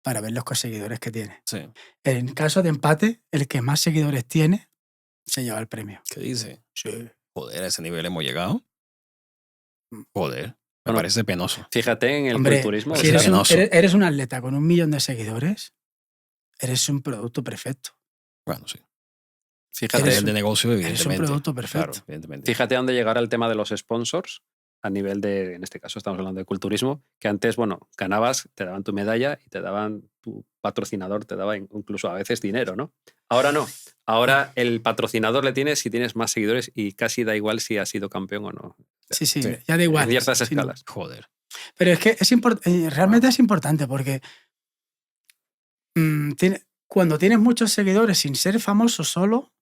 Para ver los seguidores que tiene. Sí. En caso de empate, el que más seguidores tiene se lleva el premio. ¿Qué dice? Sí. Joder, a ese nivel hemos llegado. Joder, me Bueno, parece penoso. Fíjate en el Hombre, culturismo. si o sea, eres un atleta con 1 millón de seguidores, eres un producto perfecto. Bueno, sí. fíjate, A nivel de negocio, Eres un evidentemente. producto perfecto. Claro, evidentemente. Fíjate a dónde llegará el tema de los sponsors a nivel de, en este caso estamos hablando de culturismo, que antes, bueno, ganabas, te daban tu medalla y te daban tu patrocinador, te daba incluso a veces dinero, ¿no? Ahora no. Ahora el patrocinador le tienes si tienes más seguidores y casi da igual si has sido campeón o no. Sí, Sí. ya da igual. En ciertas Sí, no. escalas. Joder. Pero es que realmente es importante porque cuando tienes muchos seguidores sin ser famoso solo,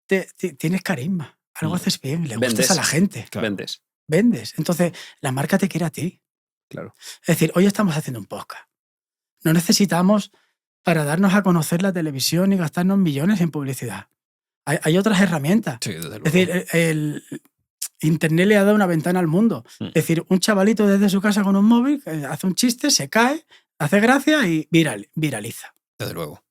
tienes carisma. Algo haces bien, le gustas Vendes. a la gente. Claro. Vendes. Entonces, la marca te quiere a ti. Claro. Es decir, hoy estamos haciendo un podcast. No necesitamos para darnos a conocer la televisión y gastarnos millones en publicidad. Hay otras herramientas. Sí, desde luego. Es decir, el Internet le ha dado una ventana al mundo. Es decir, un chavalito desde su casa con un móvil hace un chiste, se cae, hace gracia y viraliza. Desde luego.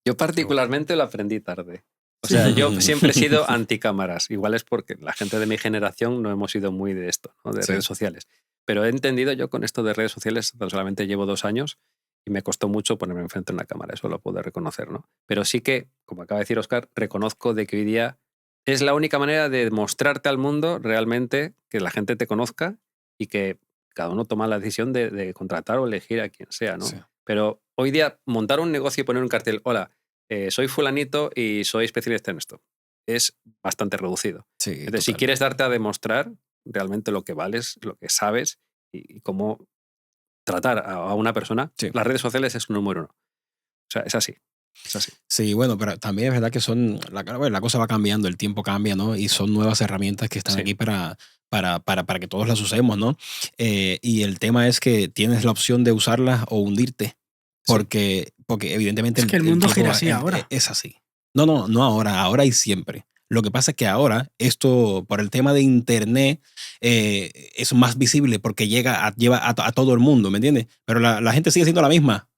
Yo particularmente lo aprendí tarde. O sea, yo siempre he sido anticámaras. Igual es porque la gente de mi generación no hemos sido muy de esto, ¿no? De redes sociales. Pero he entendido yo con esto de redes sociales, tan solamente llevo 2 años y me costó mucho ponerme enfrente de una cámara, eso lo puedo reconocer, ¿no? Pero sí que, como acaba de decir Óscar, reconozco de que hoy día es la única manera de mostrarte al mundo realmente que la gente te conozca y que cada uno toma la decisión de contratar o elegir a quien sea, ¿no? Sí. Pero hoy día montar un negocio y poner un cartel, hola, soy fulanito y soy especialista en esto. Es bastante reducido. Sí, Entonces, si quieres darte a demostrar realmente lo que vales, lo que sabes y cómo tratar a una persona, Sí. las redes sociales es un número 1. O sea, es así. Es así. Sí, bueno, pero también es verdad que la cosa va cambiando, el tiempo cambia, ¿no? Y son nuevas herramientas que están Sí. aquí para que todos las usemos, ¿no? Y el tema es que tienes la opción de usarlas o hundirte, porque evidentemente Es que el mundo tiempo gira va- así ahora. es así. No ahora y siempre. Lo que pasa es que ahora esto, por el tema de internet, es más visible porque lleva a todo el mundo, ¿me entiendes? Pero la gente sigue siendo la misma.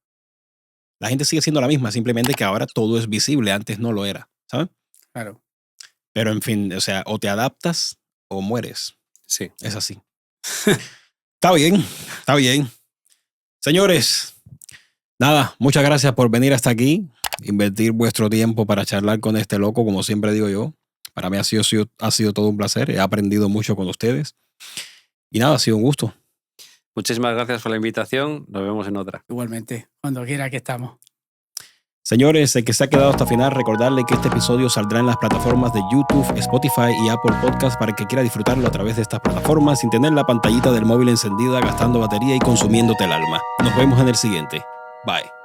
La gente sigue siendo la misma, simplemente que ahora todo es visible, antes no lo era, ¿sabes? Claro. Pero en fin, o sea, o te adaptas o mueres. Sí. Es así. Está bien, está bien. Señores, nada, muchas gracias por venir hasta aquí, invertir vuestro tiempo para charlar con este loco, como siempre digo yo. Para mí ha sido todo un placer, he aprendido mucho con ustedes. Y nada, ha sido un gusto. Muchísimas gracias por la invitación. Nos vemos en otra. Igualmente, cuando quiera que estamos. Señores, el que se ha quedado hasta el final, recordarle que este episodio saldrá en las plataformas de YouTube, Spotify y Apple Podcast para el que quiera disfrutarlo a través de estas plataformas sin tener la pantallita del móvil encendida, gastando batería y consumiéndote el alma. Nos vemos en el siguiente. Bye.